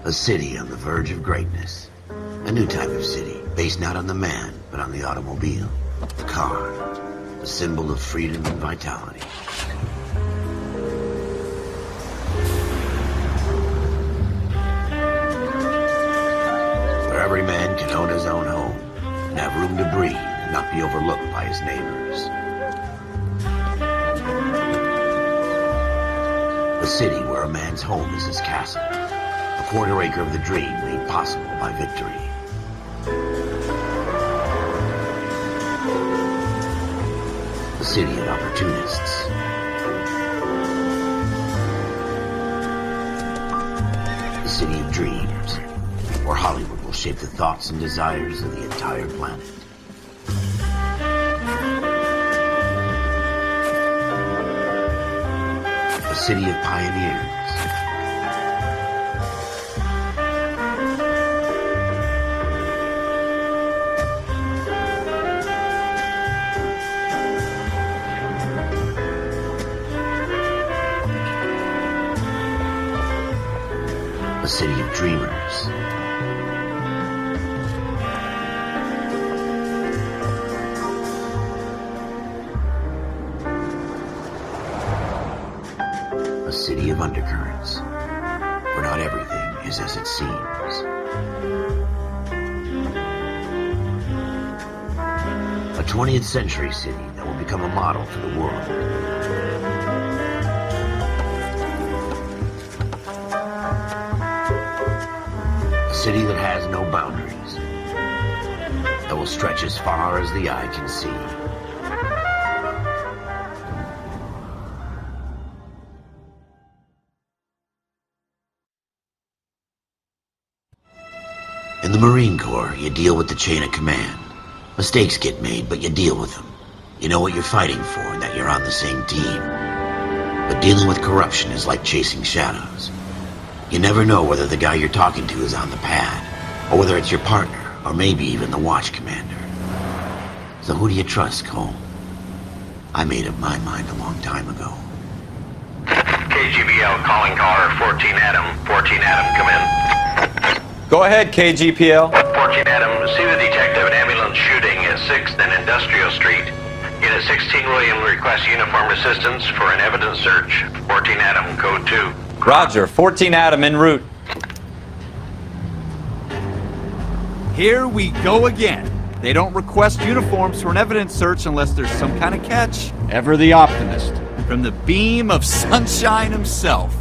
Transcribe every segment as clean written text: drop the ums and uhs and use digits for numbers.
A city on the verge of greatness. A new type of city, based not on the man, but on the automobile. The car. The symbol of freedom and vitality. Where every man can own his own home, and have room to breathe and not be overlooked by his neighbors. A city where a man's home is his castle. A quarter acre of the dream made possible by victory. A city of opportunists. A city of dreams, where Hollywood will shape the thoughts and desires of the entire planet. A city of pioneers. A city of dreamers. A city of undercurrents, where not everything is as it seems. A 20th century city that will become a model for the world. A city that has no boundaries, that will stretch as far as the eye can see. In the Marine Corps, you deal with the chain of command. Mistakes get made, but you deal with them. You know what you're fighting for and that you're on the same team. But dealing with corruption is like chasing shadows. You never know whether the guy you're talking to is on the pad, or whether it's your partner, or maybe even the watch commander. So who do you trust, Cole? I made up my mind a long time ago. KGBL calling caller 14 Adam. 14 Adam, come in. Go ahead, KGPL. 14 Adam, see the detective and ambulance shooting at 6th and Industrial Street. Unit 16 William requests uniformed assistance for an evidence search. 14 Adam, code 2. Roger, 14 Adam en route. Here we go again. They don't request uniforms for an evidence search unless there's some kind of catch. Ever the optimist. From the beam of sunshine himself.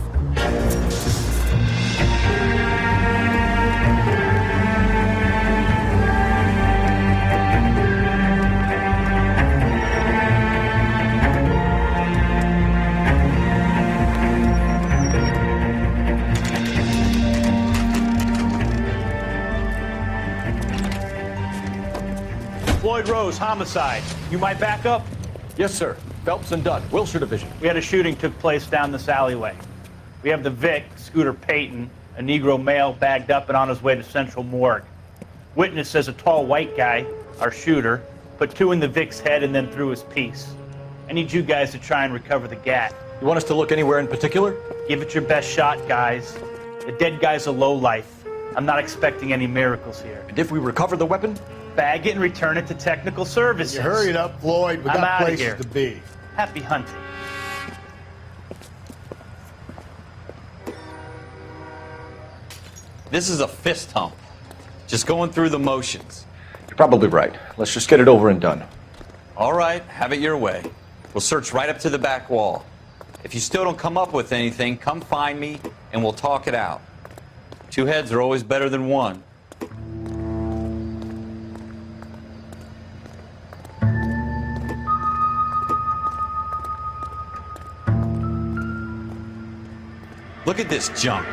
Floyd Rose, homicide. You might back up? Yes, sir. Phelps and Dunn, Wilshire Division. We had a shooting took place down this alleyway. We have the Vic, Scooter Payton, a Negro male bagged up and on his way to Central Morgue. Witness says a tall white guy, our shooter, put 2 in the Vic's head and then threw his piece. I need you guys to try and recover the gat. You want us to look anywhere in particular? Give it your best shot, guys. The dead guy's a lowlife. I'm not expecting any miracles here. And if we recover the weapon? Bag it and return it to technical services. You hurry it up, Floyd. We I'm got outta places here. to be. Happy hunting. This is a fist hump. Just going through the motions. You're probably right. Let's just get it over and done. All right, have it your way. We'll search right up to the back wall. If you still don't come up with anything, come find me and we'll talk it out. 2 heads are always better than 1. Look at this junk.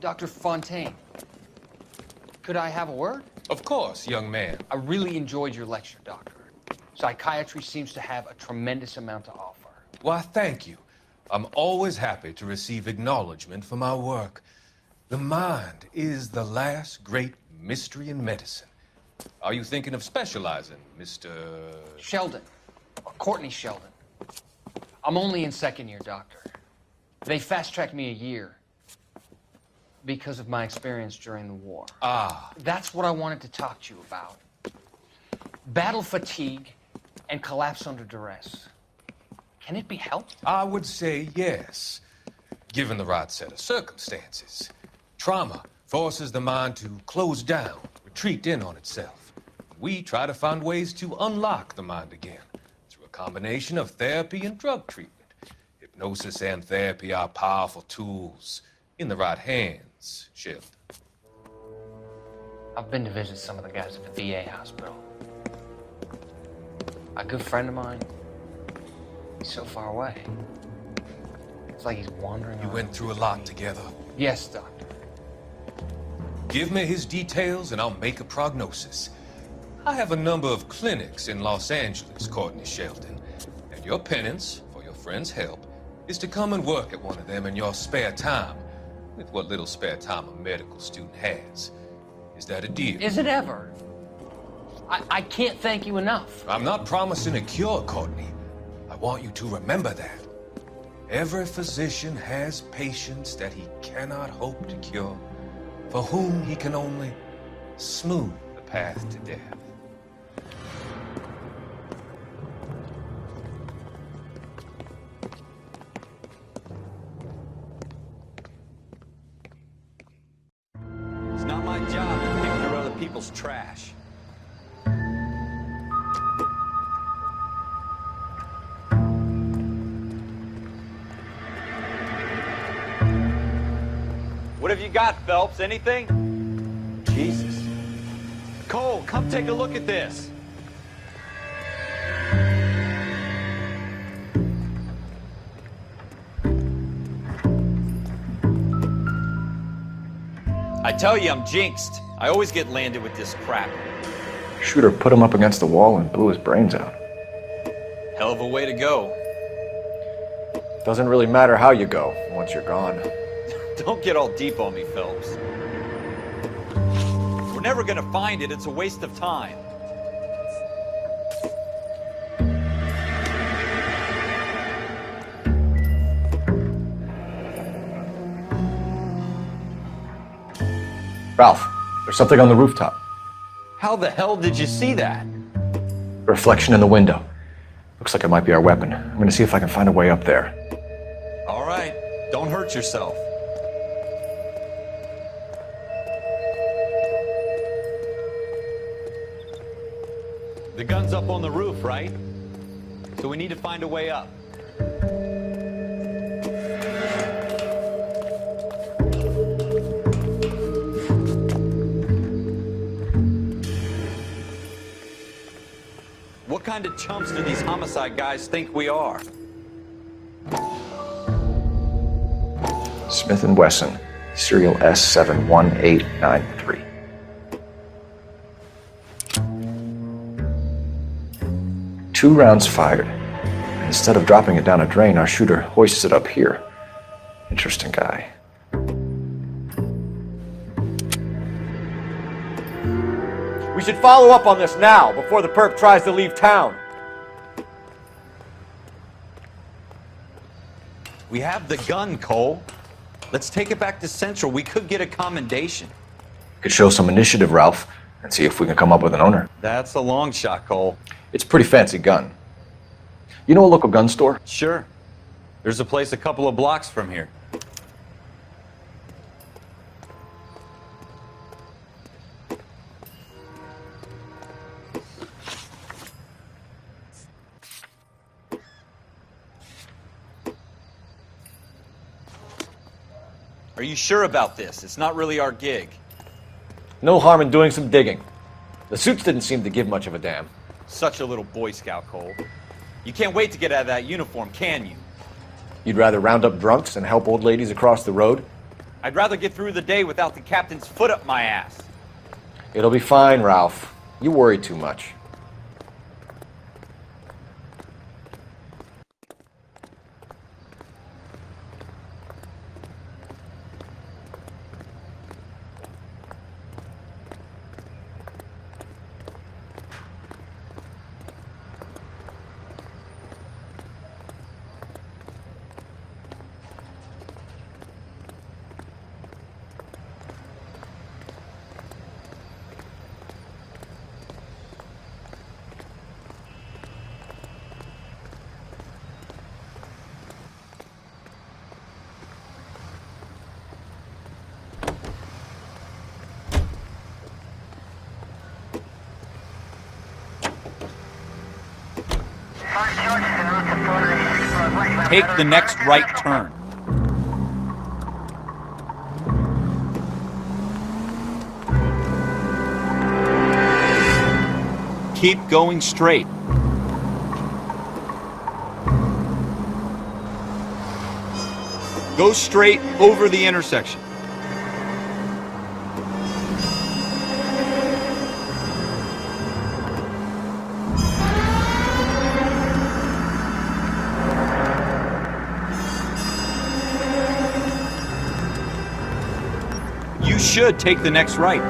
Dr. Fontaine, could I have a word? Of course, young man. I really enjoyed your lecture, Doctor. Psychiatry seems to have a tremendous amount to offer. Why, thank you. I'm always happy to receive acknowledgement for my work. The mind is the last great mystery in medicine. Are you thinking of specializing, Mr. Sheldon. Or Courtney Sheldon. I'm only in second year, Doctor. They fast-tracked me a year because of my experience during the war. Ah. That's what I wanted to talk to you about. Battle fatigue and collapse under duress. Can it be helped? I would say yes, given the right set of circumstances. Trauma forces the mind to close down, retreat in on itself. We try to find ways to unlock the mind again through a combination of therapy and drug treatment. Hypnosis and therapy are powerful tools in the right hands, Sheldon. I've been to visit some of the guys at the VA hospital. A good friend of mine, he's so far away. It's like he's wandering You around. went through a lot together. Yes, Doctor. Give me his details and I'll make a prognosis. I have a number of clinics in Los Angeles, Courtney Sheldon, and your penance, for your friend's help, is to come and work at one of them in your spare time, with what little spare time a medical student has. Is that a deal? Is it ever? I can't thank you enough. I'm not promising a cure, Courtney. I want you to remember that. Every physician has patients that he cannot hope to cure, for whom he can only smooth the path to death. It's not my job to pick through other people's trash. What have you got, Phelps? Anything? Jesus. Cole, come take a look at this. I tell you, I'm jinxed. I always get landed with this crap. Shooter put him up against the wall and blew his brains out. Hell of a way to go. Doesn't really matter how you go once you're gone. Don't get all deep on me, Phelps. We're never gonna find it. It's a waste of time. Ralph, there's something on the rooftop. How the hell did you see that? Reflection in the window. Looks like it might be our weapon. I'm gonna see if I can find a way up there. All right, don't hurt yourself. The gun's up on the roof, right? So we need to find a way up. What kind of chumps do these homicide guys think we are? Smith & Wesson, serial S71893. Two rounds fired. Instead of dropping it down a drain, our shooter hoists it up here. Interesting guy. We should follow up on this now, before the perp tries to leave town. We have the gun, Cole. Let's take it back to Central. We could get a commendation. Could show some initiative, Ralph, and see if we can come up with an owner. That's a long shot, Cole. It's a pretty fancy gun. You know a local gun store? Sure. There's a place a couple of blocks from here. Are you sure about this? It's not really our gig. No harm in doing some digging. The suits didn't seem to give much of a damn. Such a little Boy Scout, Cole. You can't wait to get out of that uniform, can you? You'd rather round up drunks than help old ladies across the road? I'd rather get through the day without the captain's foot up my ass. It'll be fine, Ralph. You worry too much. take the next right turn. Keep going straight. Go straight over the intersection. You should take the next right.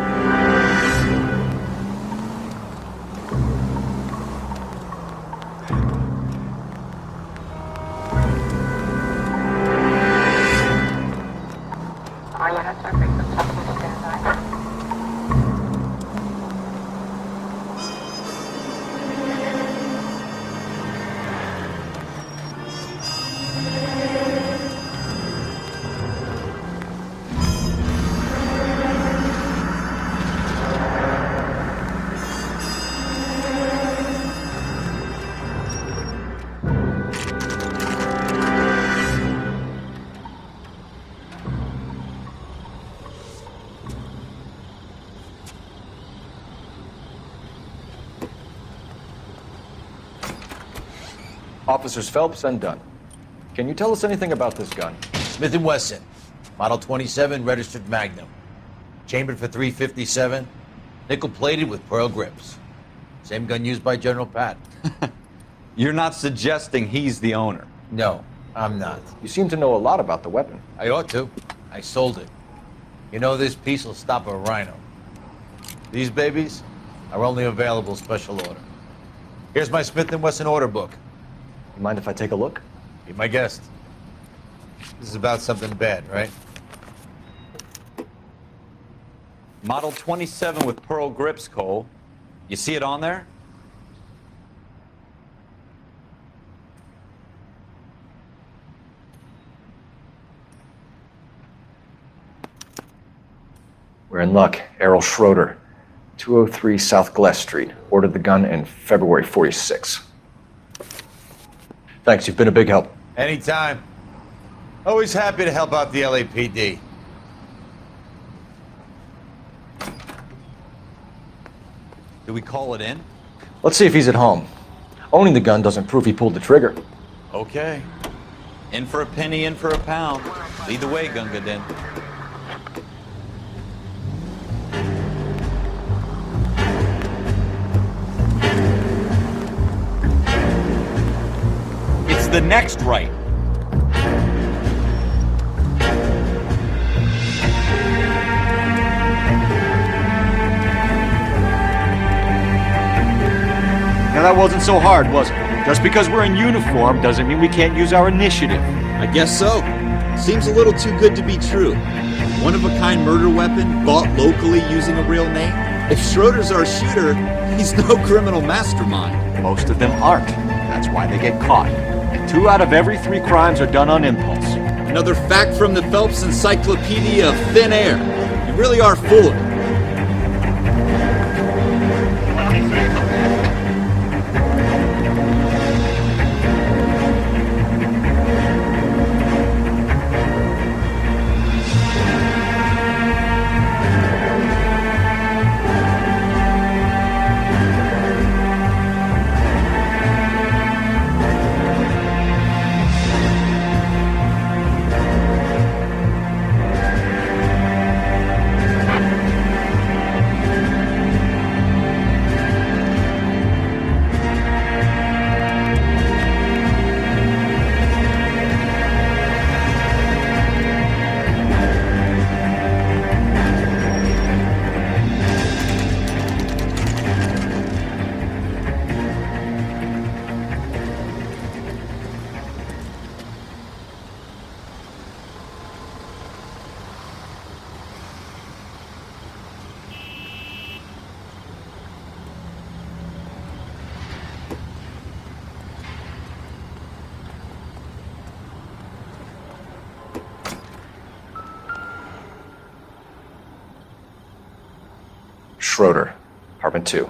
Officers Phelps and Dunn. Can you tell us anything about this gun? Smith & Wesson, Model 27, registered Magnum. Chambered for .357, nickel-plated with pearl grips. Same gun used by General Patton. You're not suggesting he's the owner? No, I'm not. You seem to know a lot about the weapon. I ought to. I sold it. You know, this piece will stop a rhino. These babies are only available special order. Here's my Smith & Wesson order book. You mind if I take a look? Be my guest. This is about something bad, right? Model 27 with pearl grips, Cole. You see it on there? We're in luck. Errol Schroeder, 203 South Glass Street. Ordered the gun in February '46. Thanks, you've been a big help. Anytime. Always happy to help out the LAPD. Do we call it in? Let's see if he's at home. Owning the gun doesn't prove he pulled the trigger. Okay. In for a penny, in for a pound. Lead the way, Gunga Din. It's the next right. Now that wasn't so hard, was it? Just because we're in uniform doesn't mean we can't use our initiative. I guess so. Seems a little too good to be true. One-of-a-kind murder weapon bought locally using a real name? If Schroeder's our shooter, he's no criminal mastermind. Most of them aren't. That's why they get caught. 2 out of every 3 crimes are done on impulse. Another fact from the Phelps Encyclopedia of Thin Air. You really are full of it. Schroeder, apartment 2.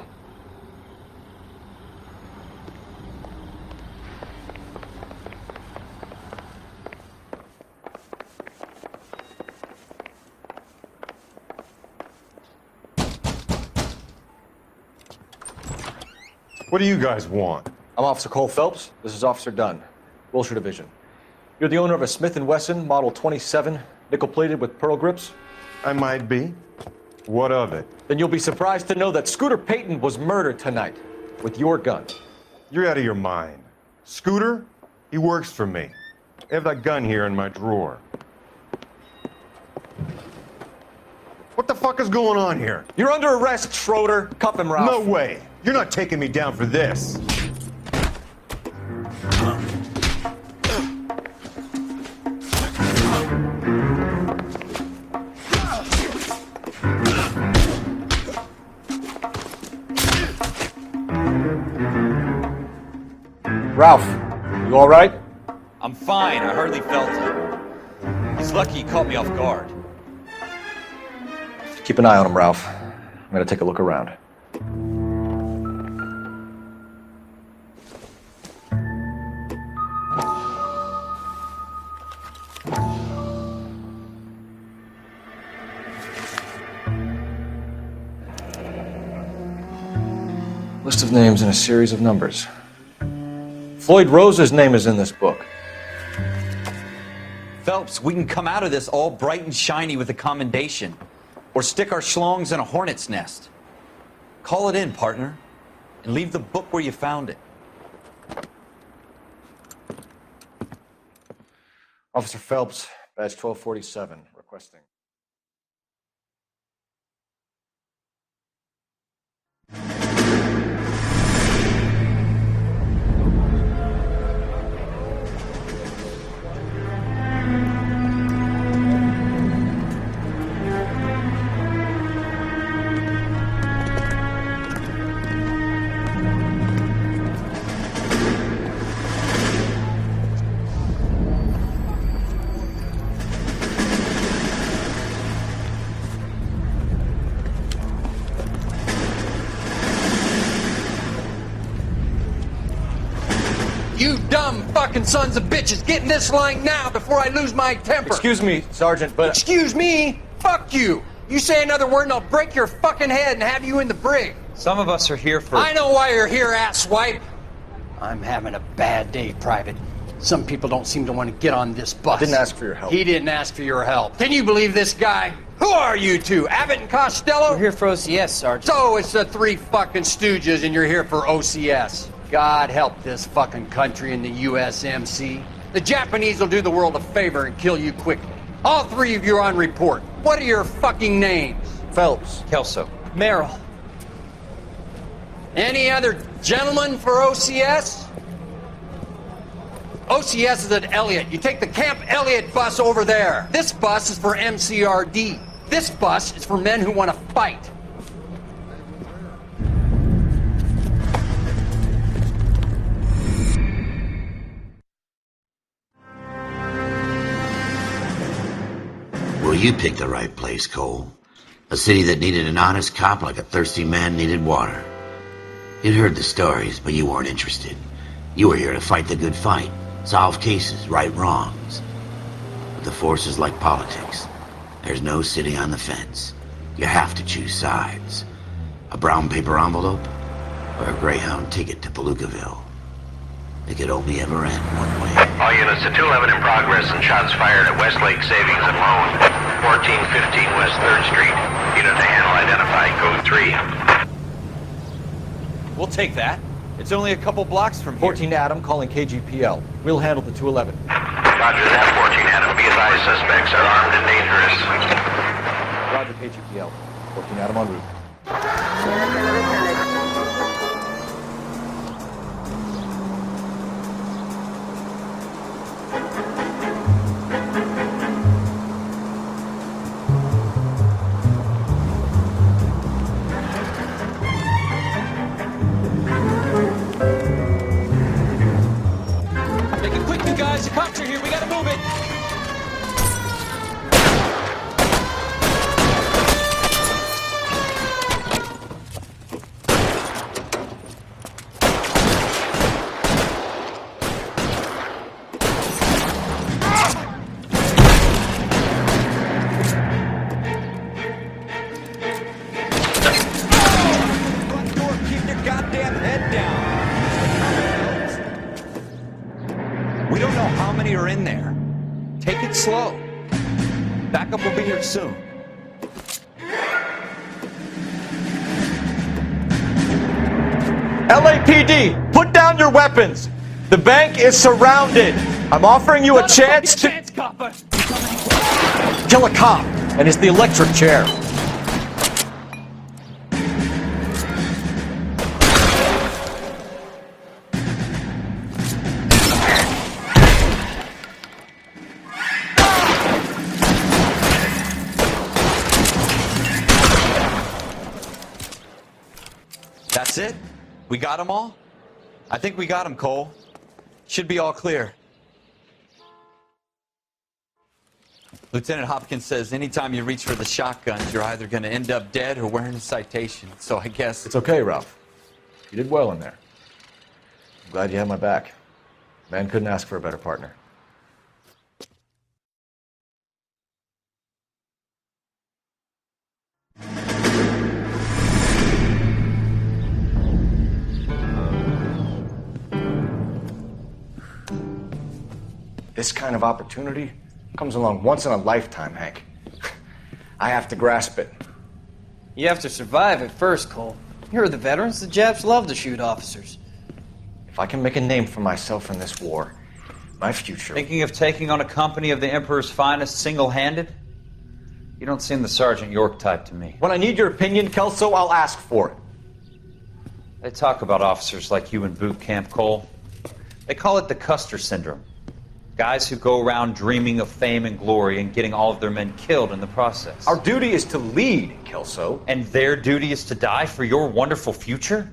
What do you guys want? I'm Officer Cole Phelps. This is Officer Dunn, Wilshire Division. You're the owner of a Smith & Wesson Model 27, nickel-plated with pearl grips? I might be. What of it? Then you'll be surprised to know that Scooter Payton was murdered tonight with your gun. You're out of your mind. Scooter? He works for me. I have that gun here in my drawer. What the fuck is going on here? You're under arrest, Schroeder. Cuff him, Ralph. No way. You're not taking me down for this. Ralph, you all right? I'm fine. I hardly felt it. He's lucky he caught me off guard. Keep an eye on him, Ralph. I'm gonna take a look around. List of names and a series of numbers. Floyd Rose's name is in this book. Phelps, we can come out of this all bright and shiny with a commendation. Or stick our schlongs in a hornet's nest. Call it in, partner. And leave the book where you found it. Officer Phelps, badge 1247, requesting. You dumb fucking sons of bitches, get in this line now before I lose my temper. Excuse me, Sergeant, but... Excuse me? Fuck you. You say another word and I'll break your fucking head and have you in the brig. Some of us are here for... I know why you're here, asswipe. I'm having a bad day, Private. Some people don't seem to want to get on this bus. Didn't ask for your help. He didn't ask for your help. Can you believe this guy? Who are you two? Abbott and Costello? We're here for OCS, Sergeant. So it's the three fucking stooges and you're here for OCS. God help this fucking country and the USMC. The Japanese will do the world a favor and kill you quickly. All three of you are on report. What are your fucking names? Phelps. Kelso. Merrill. Any other gentlemen for OCS? OCS is at Elliott. You take the Camp Elliott bus over there. This bus is for MCRD. This bus is for men who want to fight. Well, you picked the right place, Cole. A city that needed an honest cop like a thirsty man needed water. You'd heard the stories, but you weren't interested. You were here to fight the good fight, solve cases, right wrongs. But the force is like politics. There's no sitting on the fence. You have to choose sides. A brown paper envelope, or a Greyhound ticket to Palookaville. It could only ever end one way. All units to 211 in progress and shots fired at Westlake Savings and Loan, 1415 West 3rd Street. Unit to handle identified, code 3. We'll take that. It's only a couple blocks from here. 14 Adam calling KGPL. We'll handle the 211. Roger that, 14 Adam. Be advised, suspects are armed and dangerous. Roger, KGPL. 14 Adam en route. Make it quick, you guys. The cops are here. We gotta move it. it slow. Backup will be here soon. LAPD, put down your weapons. The bank is surrounded. I'm offering you a chance to kill a cop, and it's the electric chair. That's it? We got them all? I think we got them, Cole. Should be all clear. Lieutenant Hopkins says anytime you reach for the shotguns, you're either going to end up dead or wearing a citation. So I guess... It's okay, Ralph. You did well in there. I'm glad you had my back. Man couldn't ask for a better partner. This kind of opportunity comes along once in a lifetime, Hank. I have to grasp it. You have to survive it first, Cole. Here are the veterans. The Japs love to shoot officers. If I can make a name for myself in this war, my future... Thinking of taking on a company of the Emperor's finest single-handed? You don't seem the Sergeant York type to me. When I need your opinion, Kelso, I'll ask for it. They talk about officers like you in boot camp, Cole. They call it the Custer syndrome. Guys who go around dreaming of fame and glory and getting all of their men killed in the process. Our duty is to lead, Kelso. And their duty is to die for your wonderful future?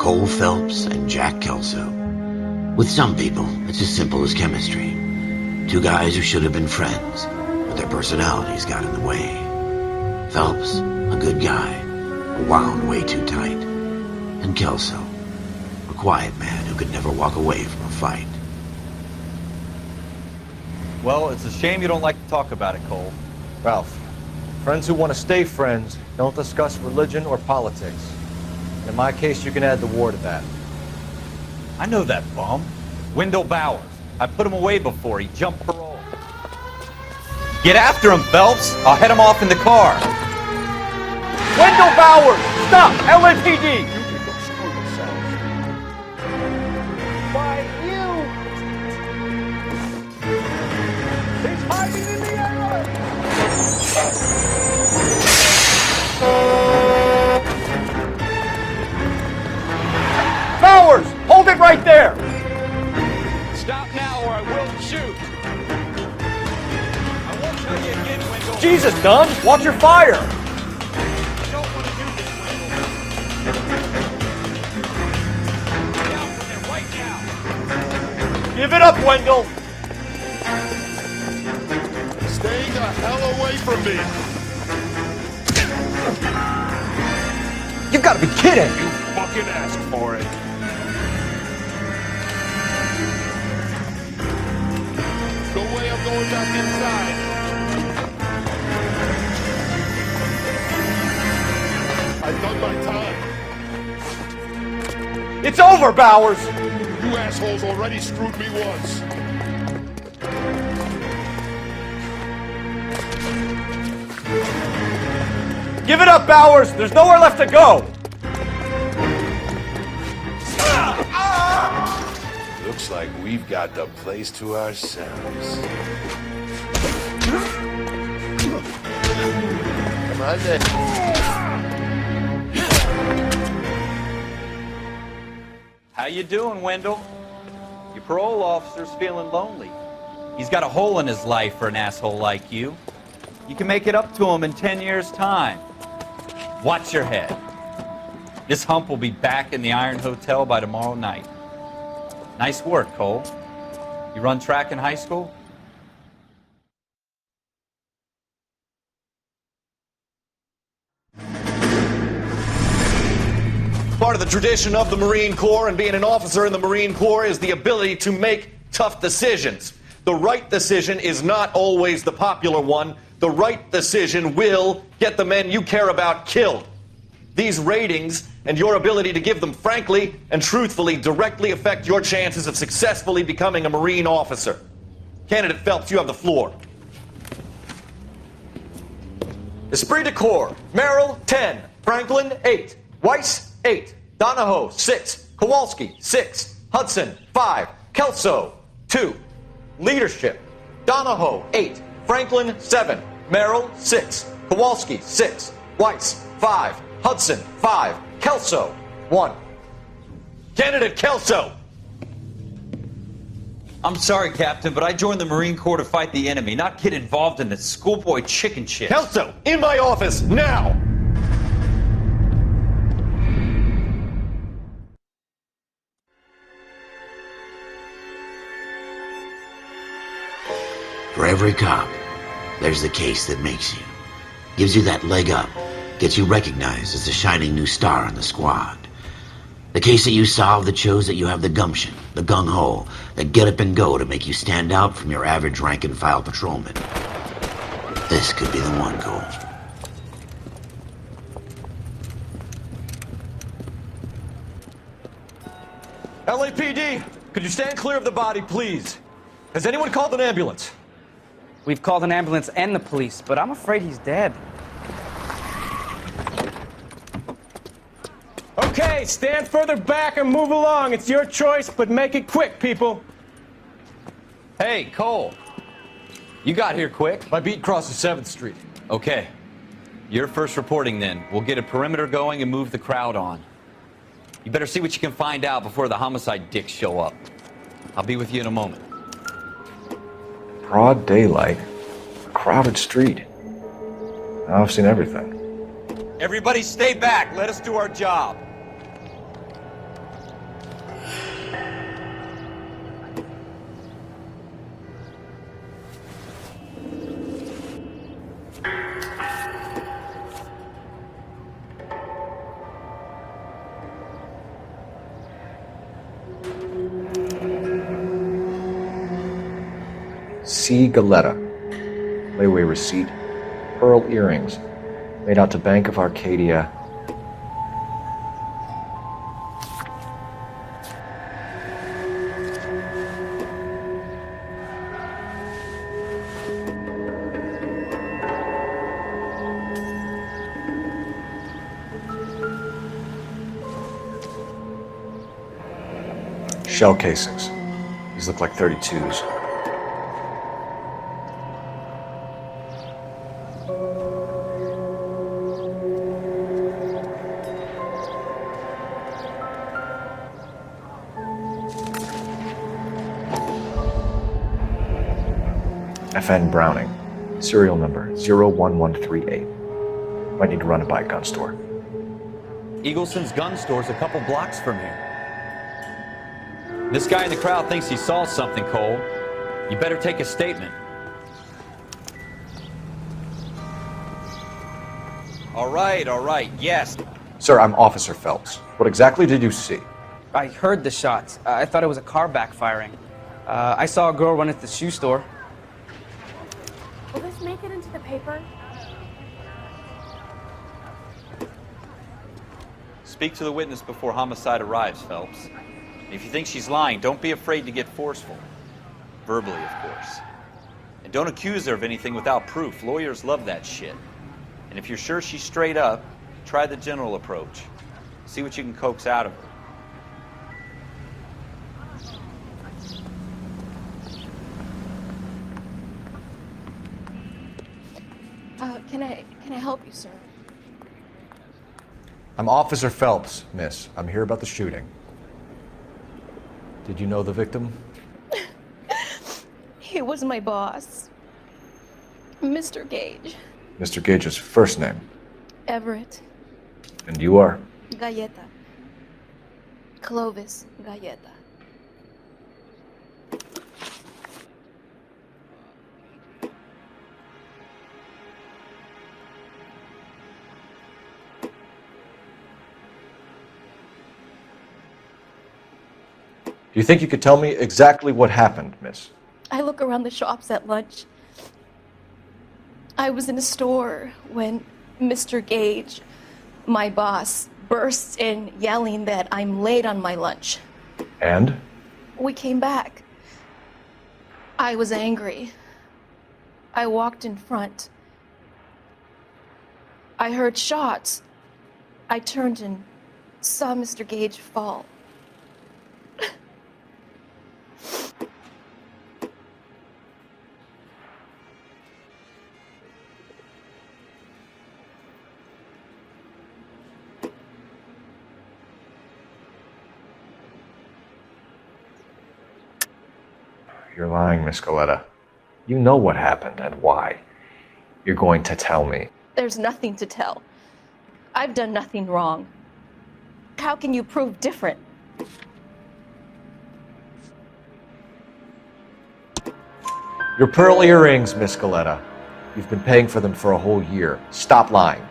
Cole Phelps and Jack Kelso. With some people, it's as simple as chemistry. Two guys who should have been friends, but their personalities got in the way. Phelps, a good guy, wound way too tight. And Kelso, a quiet man who could never walk away from a fight. Well, it's a shame you don't like to talk about it, Cole. Ralph, friends who want to stay friends don't discuss religion or politics. In my case, you can add the war to that. I know that bum. Wendell Bowers. I put him away before he jumped parole. Get after him, Phelps. I'll head him off in the car. Wendell Bowers! Stop! LAPD! Why, you! He's hiding in the alley! Bowers! Hold it right there! Stop now or I will shoot! I won't tell you again, Wendell. Jesus, Dunn! Watch your fire! Give it up, Wendell! Stay the hell away from me! You've got to be kidding! You fucking asked for it. No way I'm going back inside. I've done my time. It's over, Bowers! You assholes already screwed me once. Give it up, Bowers! There's nowhere left to go! Looks like we've got the place to ourselves. Come on then. How you doing, Wendell? Your parole officer's feeling lonely. He's got a hole in his life for an asshole like you. You can make it up to him in 10 years' time. Watch your head. This hump will be back in the Iron Hotel by tomorrow night. Nice work, Cole. You run track in high school? Part of the tradition of the Marine Corps and being an officer in the Marine Corps is the ability to make tough decisions. The right decision is not always the popular one. The right decision will get the men you care about killed. These ratings and your ability to give them frankly and truthfully directly affect your chances of successfully becoming a Marine officer. Candidate Phelps, you have the floor. Esprit de Corps, Merrill, 10. Franklin, 8. Weiss, 8. Donahoe, 6. Kowalski, 6. Hudson, 5. Kelso, 2. Leadership, Donahoe, 8. Franklin, 7. Merrill, 6. Kowalski, 6. Weiss, 5. Hudson, 5. Kelso, 1. Candidate Kelso! I'm sorry, Captain, but I joined the Marine Corps to fight the enemy, not get involved in this schoolboy chicken shit. Kelso, in my office, now! For every cop, there's the case that makes you. Gives you that leg up. Gets you recognized as the shining new star in the squad. The case that you solve that shows that you have the gumption, the gung-ho, the get up and go to make you stand out from your average rank-and-file patrolman. This could be the one, Cole. LAPD, could you stand clear of the body, please? Has anyone called an ambulance? We've called an ambulance and the police, but I'm afraid he's dead. Okay, stand further back and move along. It's your choice, but make it quick, people. Hey, Cole. You got here quick. My beat crosses 7th Street. Okay. You're first reporting then. We'll get a perimeter going and move the crowd on. You better see what you can find out before the homicide dicks show up. I'll be with you in a moment. Broad daylight, a crowded street. Now I've seen everything. Everybody stay back. Let us do our job. C. Galetta. Layaway receipt. Pearl earrings. Made out to Bank of Arcadia. Shell casings. These look like 32s. FN Browning, serial number 01138. Might need to run it by a gun store. Eagleson's gun store's a couple blocks from here. This guy in the crowd thinks he saw something, Cole. You better take a statement. All right, yes. Sir, I'm Officer Phelps. What exactly did you see? I heard the shots. I thought it was a car backfiring. I saw a girl run into the shoe store. Will this make it into the paper? Speak to the witness before homicide arrives, Phelps. And if you think she's lying, don't be afraid to get forceful. Verbally, of course. And don't accuse her of anything without proof. Lawyers love that shit. And if you're sure she's straight up, try the general approach. See what you can coax out of her. Can I help you, sir? I'm Officer Phelps, miss. I'm here about the shooting. Did you know the victim? He was my boss, Mr. Gage. Mr. Gage's first name. Everett. And you are? Galleta. Clovis Galleta. Do you think you could tell me exactly what happened, miss? I look around the shops at lunch. I was in a store when Mr. Gage My boss bursts in yelling that I'm late on my lunch. And? We came back. I was angry. I walked in front. I heard shots. I turned and saw Mr. Gage fall. You're lying, Miss Coletta. You know what happened and why. You're going to tell me. There's nothing to tell. I've done nothing wrong. How can you prove different? Your pearl earrings, Miss Coletta. You've been paying for them for a whole year. Stop lying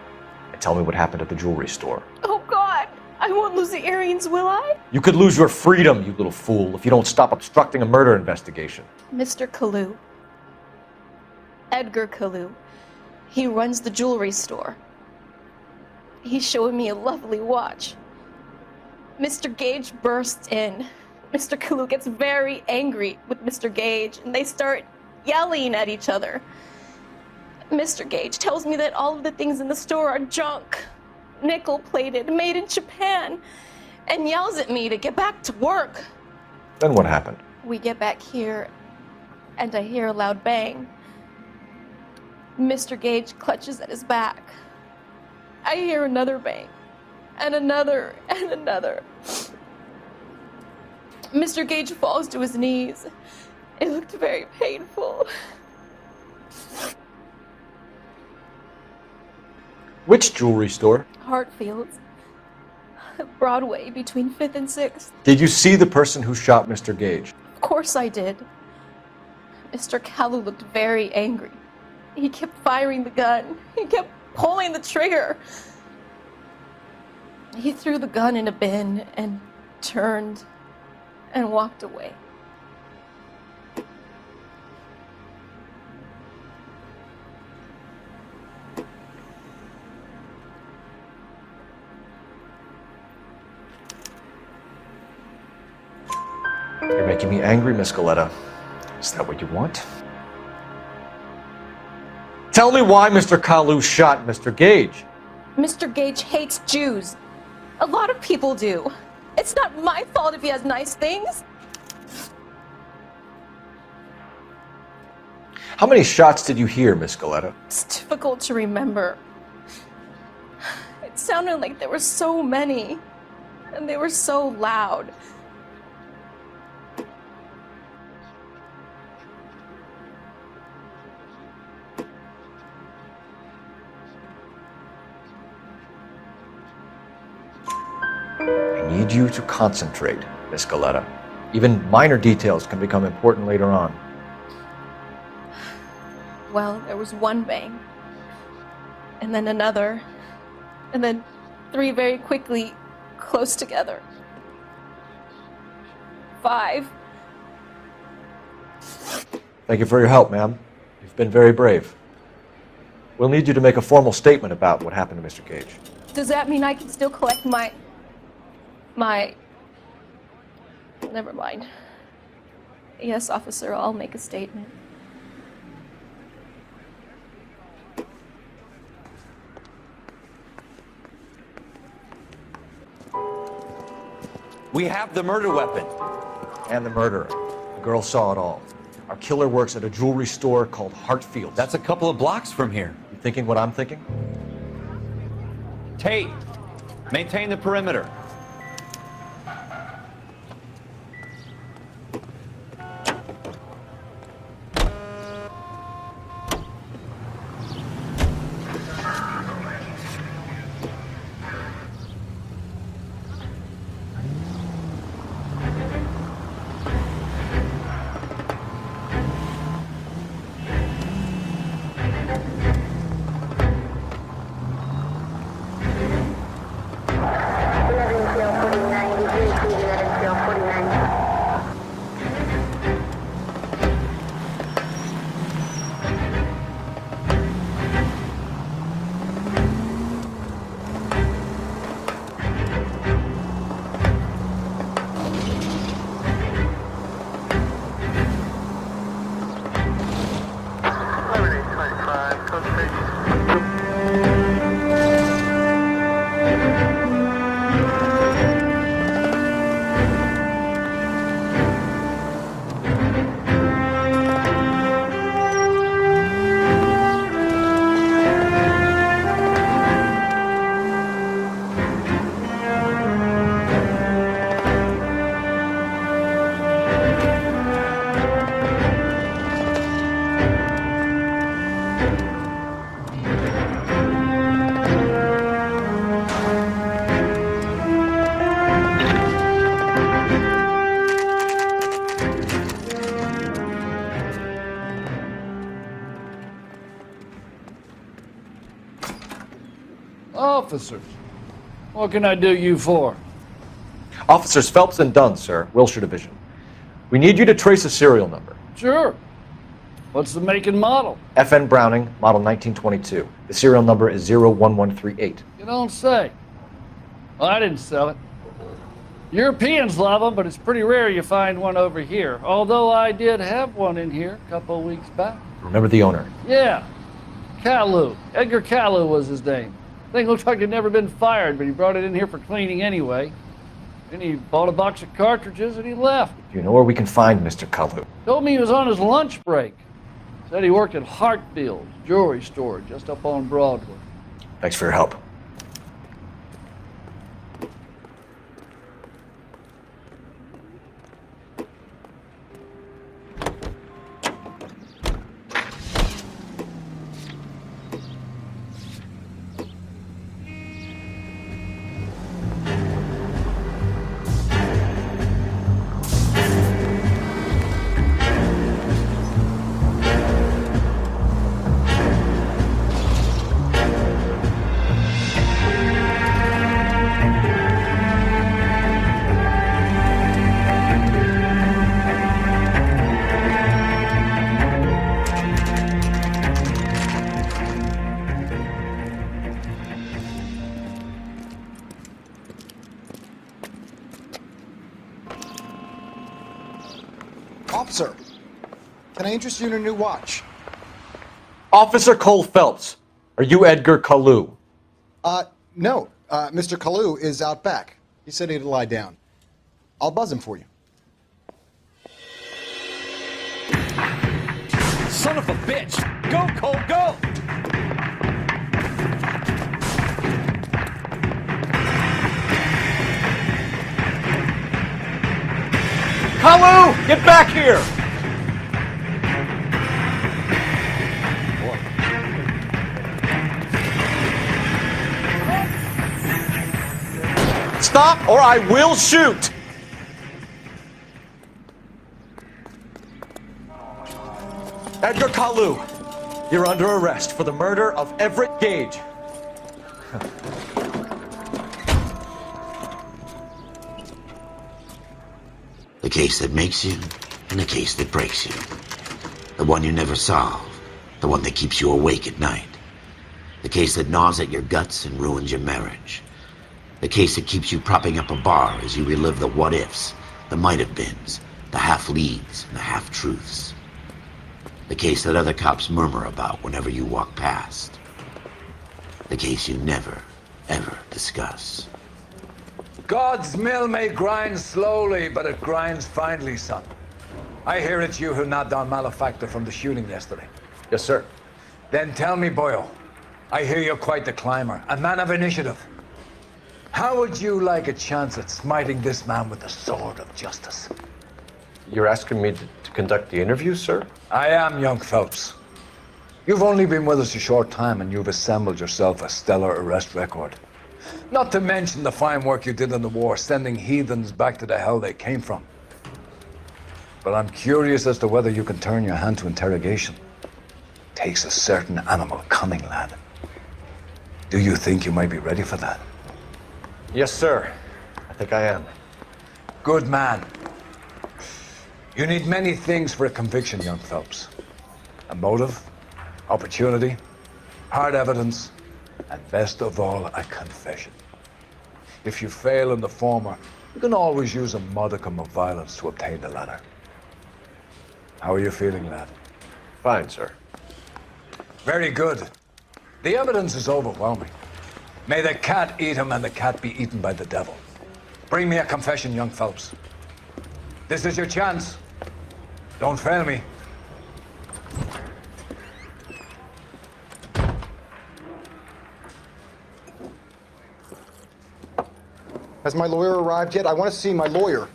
and tell me what happened at the jewelry store. Oh God, I won't lose the earrings, will I? You could lose your freedom, you little fool, if you don't stop obstructing a murder investigation. Mr. Kalu. Edgar Kalu. He runs the jewelry store. He's showing me a lovely watch. Mr. Gage bursts in. Mr. Kalu gets very angry with Mr. Gage, and they start yelling at each other. Mr. Gage tells me that all of the things in the store are junk, nickel-plated, made in Japan, and yells at me to get back to work. Then what happened? We get back here, and I hear a loud bang. Mr. Gage clutches at his back. I hear another bang, and another, and another. Mr. Gage falls to his knees. It looked very painful. Which jewelry store? Hartfield's. Broadway, between 5th and 6th. Did you see the person who shot Mr. Gage? Of course I did. Mr. Kalu looked very angry. He kept firing the gun. He kept pulling the trigger. He threw the gun in a bin and turned and walked away. You're making me angry, Miss Coletta. Is that what you want? Tell me why Mr. Kalu shot Mr. Gage. Mr. Gage hates Jews. A lot of people do. It's not my fault if he has nice things. How many shots did you hear, Miss Coletta? It's difficult to remember. It sounded like there were so many, and they were so loud. I need you to concentrate, Miss Coletta. Even minor details can become important later on. Well, there was one bang, and then another, and then 3 very quickly, close together. 5. Thank you for your help, ma'am. You've been very brave. We'll need you to make a formal statement about what happened to Mr. Gage. Does that mean I can still collect my... Never mind. Yes, officer, I'll make a statement. We have the murder weapon. And the murderer. The girl saw it all. Our killer works at a jewelry store called Hartfield's. That's a couple of blocks from here. You thinking what I'm thinking? Tate, maintain the perimeter. officers. What can I do you for? Officers Phelps and Dunn, sir, Wilshire Division. We need you to trace a serial number. Sure. What's the make and model? FN Browning, model 1922. The serial number is 01138. You don't say. Well, I didn't sell it. Europeans love them, but it's pretty rare you find one over here. Although I did have one in here a couple of weeks back. Remember the owner? Yeah. Kalu. Edgar Kalu was his name. Thing looked like he'd never been fired, but he brought it in here for cleaning anyway. Then he bought a box of cartridges and he left. Do you know where we can find Mr. Kalu? Told me he was on his lunch break. Said he worked at Hartfield's jewelry store just up on Broadway. Thanks for your help. Officer, can I interest you in a new watch? Officer Cole Phelps, are you Edgar Kalu? No. Mr. Kalu is out back. He said he'd lie down. I'll buzz him for you. Son of a bitch! Go, Cole, go! Kalu, get back here! Stop or I will shoot! Edgar Kalu, you're under arrest for the murder of Everett Gage. The case that makes you, and the case that breaks you. The one you never solve, the one that keeps you awake at night. The case that gnaws at your guts and ruins your marriage. The case that keeps you propping up a bar as you relive the what-ifs, the might-have-beens, the half-leads, and the half-truths. The case that other cops murmur about whenever you walk past. The case you never, ever discuss. God's mill may grind slowly, but it grinds finely, son. I hear it's you who nabbed our malefactor from the shooting yesterday. Yes, sir. Then tell me, boyo, I hear you're quite the climber, a man of initiative. How would you like a chance at smiting this man with the sword of justice? You're asking me to conduct the interview, sir? I am, young Phelps. You've only been with us a short time and you've assembled yourself a stellar arrest record. Not to mention the fine work you did in the war, sending heathens back to the hell they came from. But I'm curious as to whether you can turn your hand to interrogation. Takes a certain animal cunning, lad. Do you think you might be ready for that? Yes, sir. I think I am. Good man. You need many things for a conviction, young Phelps. A motive, opportunity, hard evidence, and best of all, a confession. If you fail in the former, you can always use a modicum of violence to obtain the latter. How are you feeling, lad? Fine, sir. Very good. The evidence is overwhelming. May the cat eat him and the cat be eaten by the devil. Bring me a confession, young Phelps. This is your chance. Don't fail me. Has my lawyer arrived yet? I want to see my lawyer.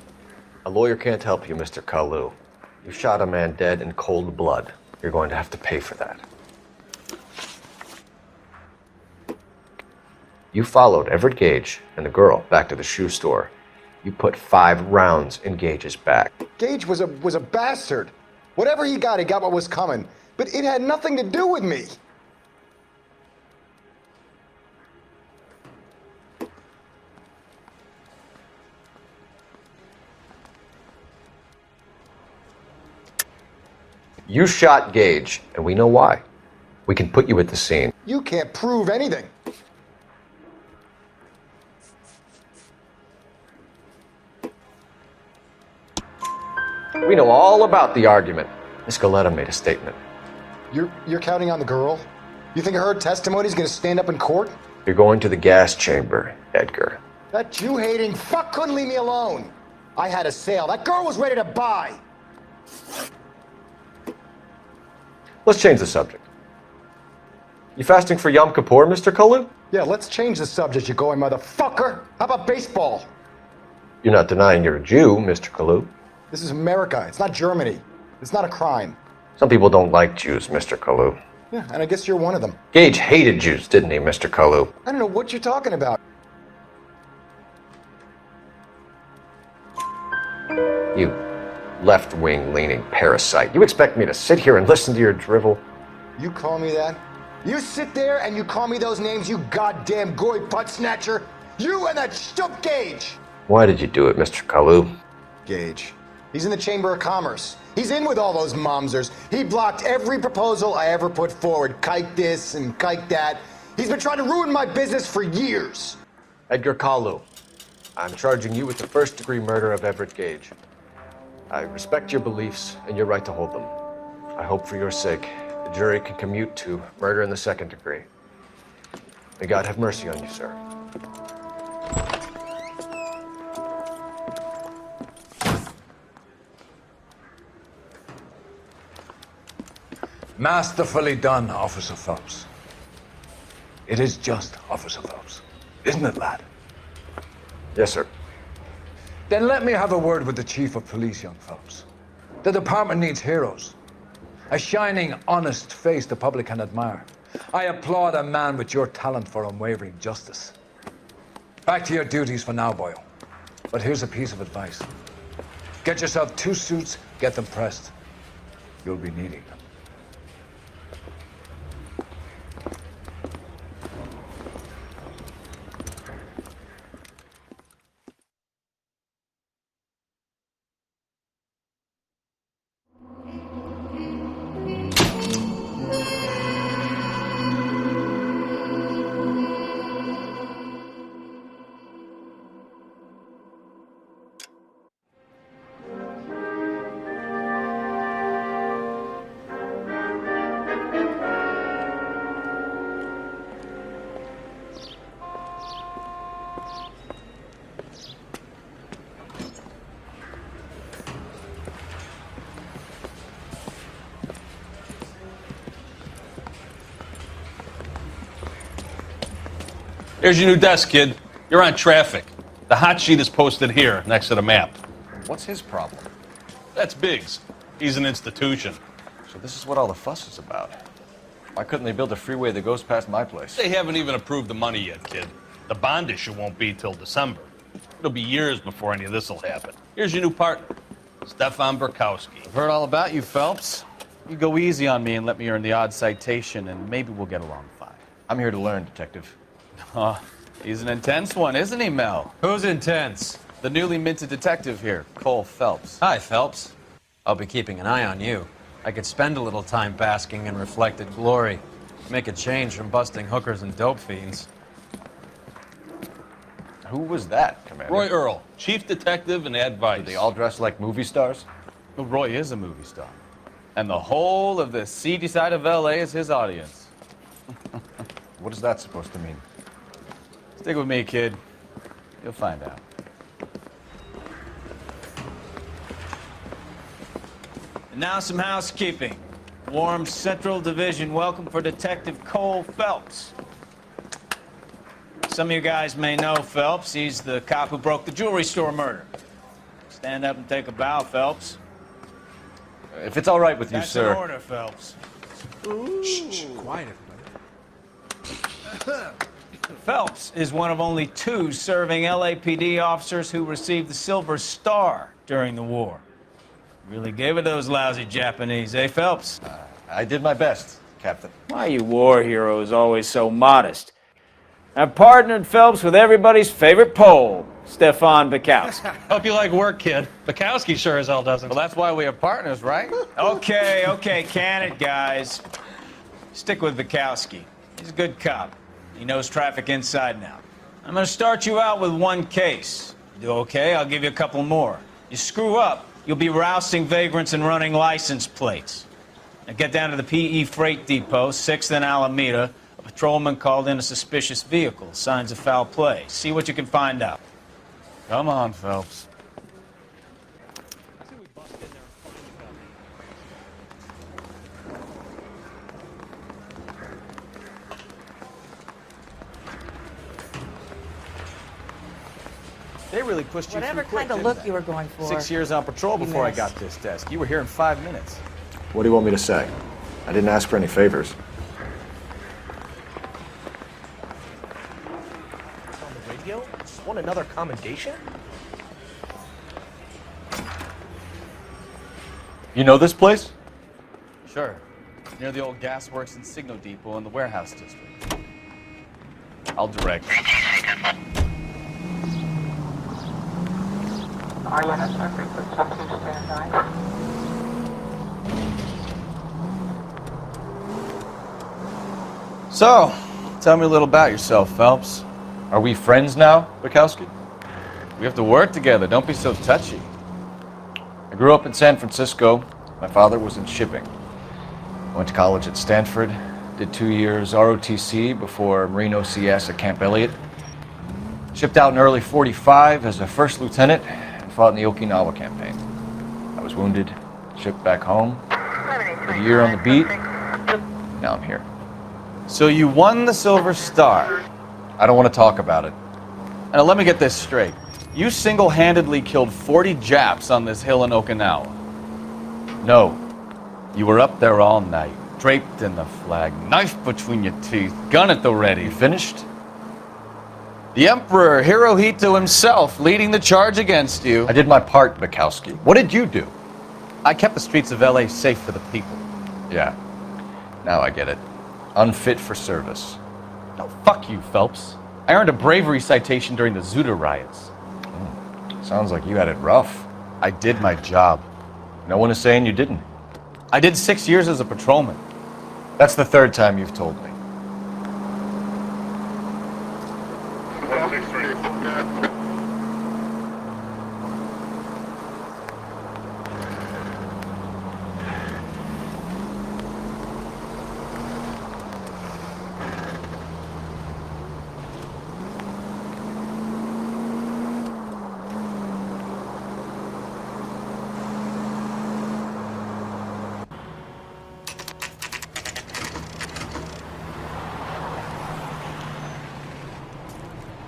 A lawyer can't help you, Mr. Kalu. You shot a man dead in cold blood. You're going to have to pay for that. You followed Everett Gage and the girl back to the shoe store. You put 5 rounds in Gage's back. Gage was a bastard. Whatever he got what was coming. But it had nothing to do with me. You shot Gage, and we know why. We can put you at the scene. You can't prove anything. We know all about the argument. Miss Goleta made a statement. You're counting on the girl? You think her testimony's gonna stand up in court? You're going to the gas chamber, Edgar. That Jew-hating fuck couldn't leave me alone. I had a sale. That girl was ready to buy. Let's change the subject. You fasting for Yom Kippur, Mr. Kalu? Yeah, let's change the subject, you going motherfucker. How about baseball? You're not denying you're a Jew, Mr. Kalu. This is America. It's not Germany. It's not a crime. Some people don't like Jews, Mr. Kalu. Yeah, and I guess you're one of them. Gage hated Jews, didn't he, Mr. Kalu? I don't know what you're talking about. You left-wing leaning parasite. You expect me to sit here and listen to your drivel? You call me that? You sit there and you call me those names, you goddamn goy butt snatcher? You and that stup Gage! Why did you do it, Mr. Kalu? Gage. He's in the Chamber of Commerce. He's in with all those momsers. He blocked every proposal I ever put forward. Kike this and kike that. He's been trying to ruin my business for years. Edgar Kalu, I'm charging you with the first-degree murder of Everett Gage. I respect your beliefs and your right to hold them. I hope for your sake the jury can commute to murder in the second degree. May God have mercy on you, sir. Masterfully done, Officer Phelps. It is just, Officer Phelps. Isn't it, lad? Yes, sir. Then let me have a word with the Chief of Police, young Phelps. The department needs heroes. A shining, honest face the public can admire. I applaud a man with your talent for unwavering justice. Back to your duties for now, Boyle. But here's a piece of advice. Get yourself 2 suits, get them pressed. You'll be needing them. Here's your new desk, kid. You're on traffic. The hot sheet is posted here, next to the map. What's his problem? That's Biggs. He's an institution. So this is what all the fuss is about. Why couldn't they build a freeway that goes past my place? They haven't even approved the money yet, kid. The bond issue won't be till December. It'll be years before any of this will happen. Here's your new partner, Stefan Burkowski. I've heard all about you, Phelps. You go easy on me and let me earn the odd citation, and maybe we'll get along fine. I'm here to learn, Detective. Oh, he's an intense one, isn't he, Mel? Who's intense? The newly minted detective here, Cole Phelps. Hi, Phelps. I'll be keeping an eye on you. I could spend a little time basking in reflected glory. Make a change from busting hookers and dope fiends. Who was that, Commander? Roy Earl, chief detective and advice. Do they all dress like movie stars? Well, Roy is a movie star. And the whole of the seedy side of L.A. is his audience. What is that supposed to mean? Stick with me, kid. You'll find out. And now some housekeeping. Warm Central Division welcome for Detective Cole Phelps. Some of you guys may know Phelps. He's the cop who broke the jewelry store murder. Stand up and take a bow, Phelps. If it's all right with you, That's sir. an order, Phelps. Shh, quiet, everybody. Phelps is one of only 2 serving LAPD officers who received the Silver Star during the war. Really gave it those lousy Japanese, eh, Phelps? I did my best, Captain. Why are you war heroes always so modest? I've partnered Phelps with everybody's favorite Pole, Stefan Bukowski. Hope you like work, kid. Bukowski sure as hell doesn't. Well, that's why we are partners, right? Okay, can it, guys. Stick with Bukowski. He's a good cop. He knows traffic inside and out. I'm gonna start you out with one case. You do okay, I'll give you a couple more. You screw up, you'll be rousting vagrants and running license plates. Now get down to the PE Freight Depot, 6th and Alameda. A patrolman called in a suspicious vehicle. Signs of foul play. See what you can find out. Come on, Phelps. They really pushed you Whatever through quick, kind of didn't look they? you were going for. 6 years on patrol You before I missed. got this desk. You were here in 5 minutes. What do you want me to say? I didn't ask for any favors. On the radio? Just want another commendation? You know this place? Sure. Near the old gas works and signal depot in the warehouse district. I'll direct. So, tell me a little about yourself, Phelps. Are we friends now, Bukowski? We have to work together. Don't be so touchy. I grew up in San Francisco. My father was in shipping. I went to college at Stanford, did 2 years ROTC before Marine OCS at Camp Elliott. Shipped out in early '45 as a first lieutenant and fought in the Okinawa campaign. I was wounded, shipped back home, did a year on the beat. Now I'm here. So you won the Silver Star. I don't want to talk about it. Now let me get this straight. You single-handedly killed 40 Japs on this hill in Okinawa. No. You were up there all night, draped in the flag, knife between your teeth, gun at the ready. You finished? The Emperor Hirohito himself leading the charge against you. I did my part, Bukowski. What did you do? I kept the streets of LA safe for the people. Yeah. Now I get it. Unfit for service. No, fuck you, Phelps. I earned a bravery citation during the Zuda riots. Sounds like you had it rough. I did my job. No one is saying you didn't. I did 6 years as a patrolman. That's the third time you've told me.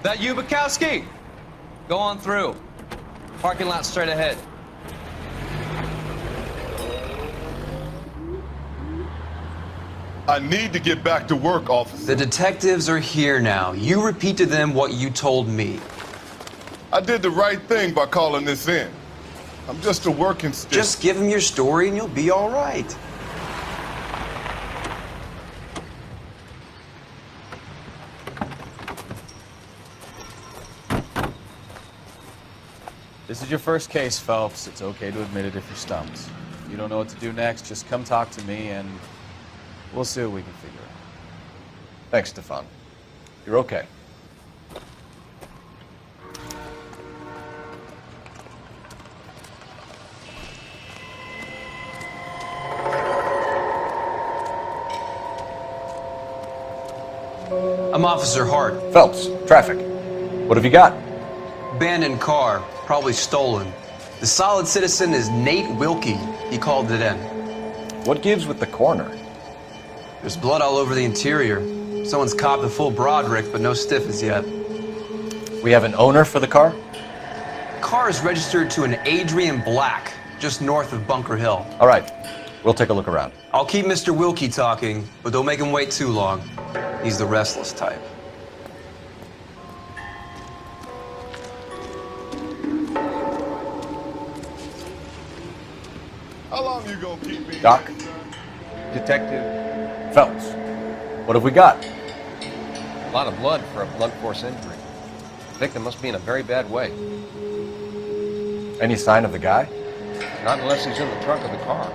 That you, Bukowski? Go on through. Parking lot straight ahead. I need to get back to work, officer. The detectives are here now. You repeat to them what you told me. I did the right thing by calling this in. I'm just a working stick. Just give them your story and you'll be all right. This is your first case, Phelps. It's okay to admit it if you're stumped. If you don't know what to do next, just come talk to me and we'll see what we can figure out. Thanks, Stefan. You're okay. I'm Officer Hart. Phelps, traffic. What have you got? Abandoned car, probably stolen. The solid citizen is Nate Wilkie. He called it in. What gives with the coroner? There's blood all over the interior. Someone's copped the full Broderick, but no stiffs yet. We have an owner for the car? Car is registered to an Adrian Black, just north of Bunker Hill. All right, we'll take a look around. I'll keep Mr. Wilkie talking, but don't make him wait too long. He's the restless type. How long you gonna keep me? Doc? Detective Phelps, what have we got? A lot of blood for a blunt force injury. victim must be in a very bad way. Any sign of the guy? Not unless he's in the trunk of the car.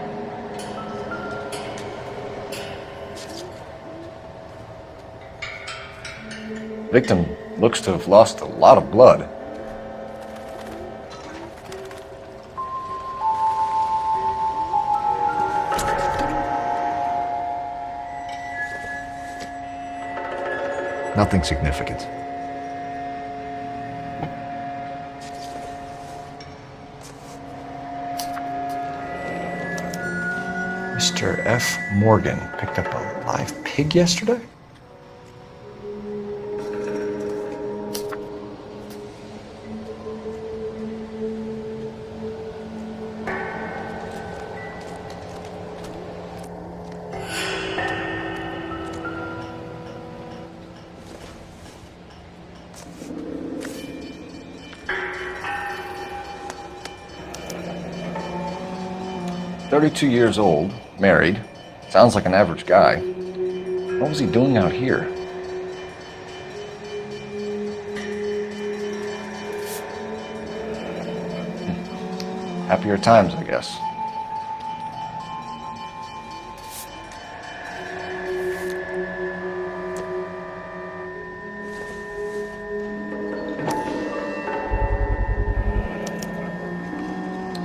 Victim looks to have lost a lot of blood. Nothing significant. Mr. F. Morgan picked up a live pig yesterday? "32 years old, married, sounds like an average guy. What was he doing out here?" Happier times, I guess.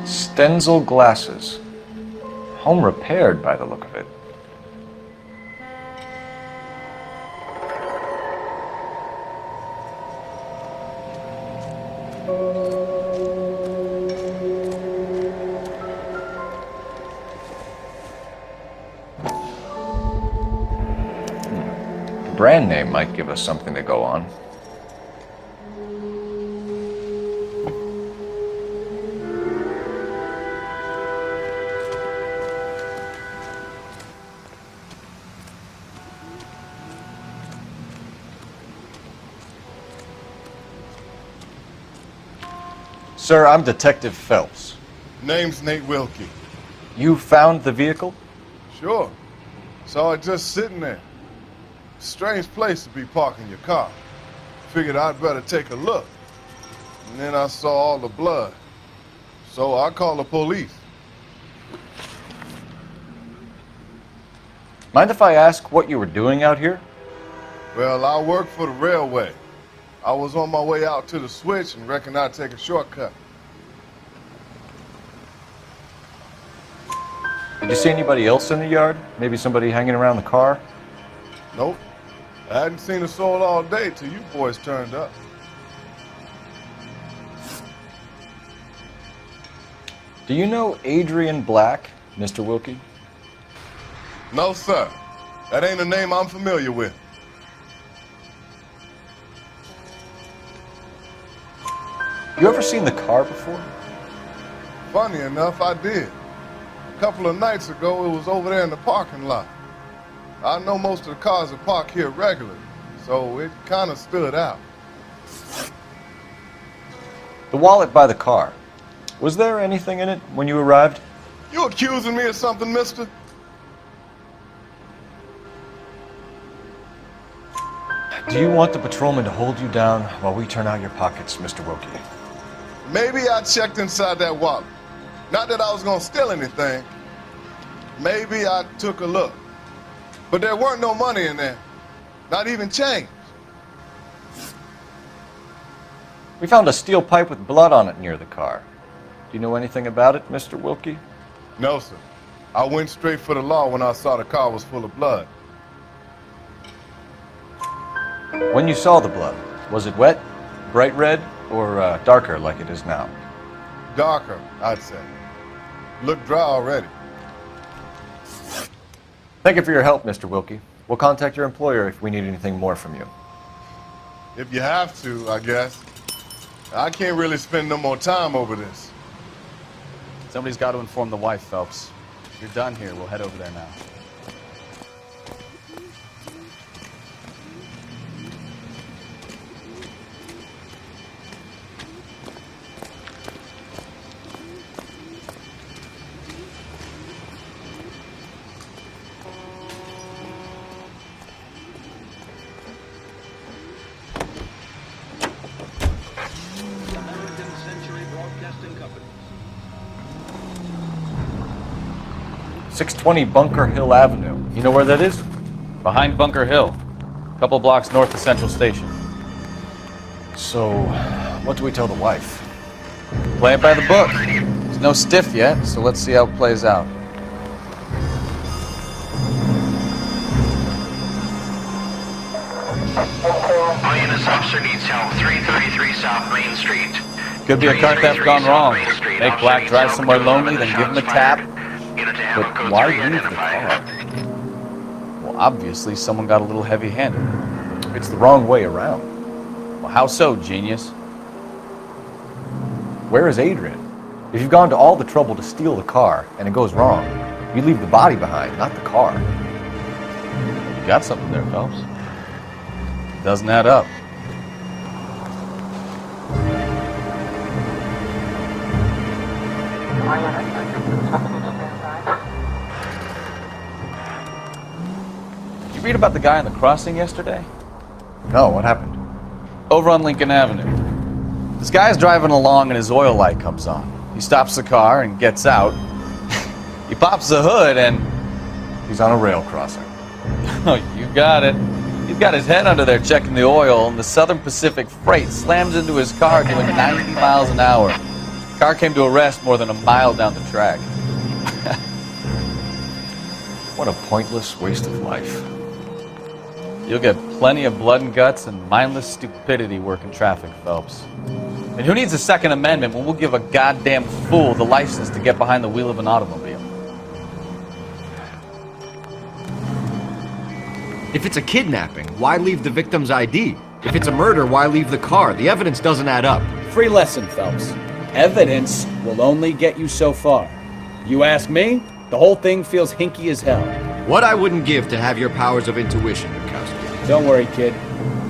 Stenzel glasses. Home repaired by the look of it. The brand name might give us something to go on. Sir, I'm Detective Phelps. Name's Nate Wilkie. You found the vehicle? Sure. Saw it just sitting there. Strange place to be parking your car. Figured I'd better take a look. And then I saw all the blood. So I called the police. Mind if I ask what you were doing out here? Well, I work for the railway. I was on my way out to the switch and reckoned I'd take a shortcut. Did you see anybody else in the yard? Maybe somebody hanging around the car? Nope. I hadn't seen a soul all day till you boys turned up. Do you know Adrian Black, Mr. Wilkie? No, sir. That ain't a name I'm familiar with. You ever seen the car before? Funny enough, I did. A couple of nights ago, it was over there in the parking lot. I know most of the cars are parked here regularly, so it kind of stood out. The wallet by the car. Was there anything in it when you arrived? You accusing me of something, mister? Do you want the patrolman to hold you down while we turn out your pockets, Mr. Wilkie? Maybe I checked inside that wallet. Not that I was gonna steal anything. Maybe I took a look. But there weren't no money in there. Not even change. We found a steel pipe with blood on it near the car. Do you know anything about it, Mr. Wilkie? No, sir. I went straight for the law when I saw the car was full of blood. When you saw the blood, was it wet, bright red, or darker like it is now? Darker, I'd say. Looked dry already. Thank you for your help, Mr. Wilkie. We'll contact your employer if we need anything more from you. If you have to, I guess. I can't really spend no more time over this. Somebody's got to inform the wife, Phelps. If you're done here, we'll head over there now. 620 Bunker Hill Avenue. You know where that is? Behind Bunker Hill. A couple blocks north of Central Station. So, what do we tell the wife? Play it by the book. There's no stiff yet, so let's see how it plays out. Lioness officer needs help. 333 South Main Street. Could be a car theft gone wrong. Make Black drive somewhere lonely, then give him a tap. But why leave the car? Well, obviously someone got a little heavy-handed. It's the wrong way around. Well, how so, genius? Where is Adrian? If you've gone to all the trouble to steal the car and it goes wrong, you leave the body behind, not the car. You got something there, Phelps. Doesn't add up. Did you read about the guy on the crossing yesterday? No, what happened? Over on Lincoln Avenue. This guy's driving along and his oil light comes on. He stops the car and gets out. He pops the hood and... He's on a rail crossing. Oh, you got it. He's got his head under there checking the oil, and the Southern Pacific Freight slams into his car doing 90 miles an hour. The car came to a rest more than a mile down the track. What a pointless waste of life. You'll get plenty of blood and guts and mindless stupidity working traffic, Phelps. And who needs a Second Amendment when we'll give a goddamn fool the license to get behind the wheel of an automobile? If it's a kidnapping, why leave the victim's ID? If it's a murder, why leave the car? The evidence doesn't add up. Free lesson, Phelps. Evidence will only get you so far. You ask me, the whole thing feels hinky as hell. What I wouldn't give to have your powers of intuition, Bukowski. Don't worry, kid.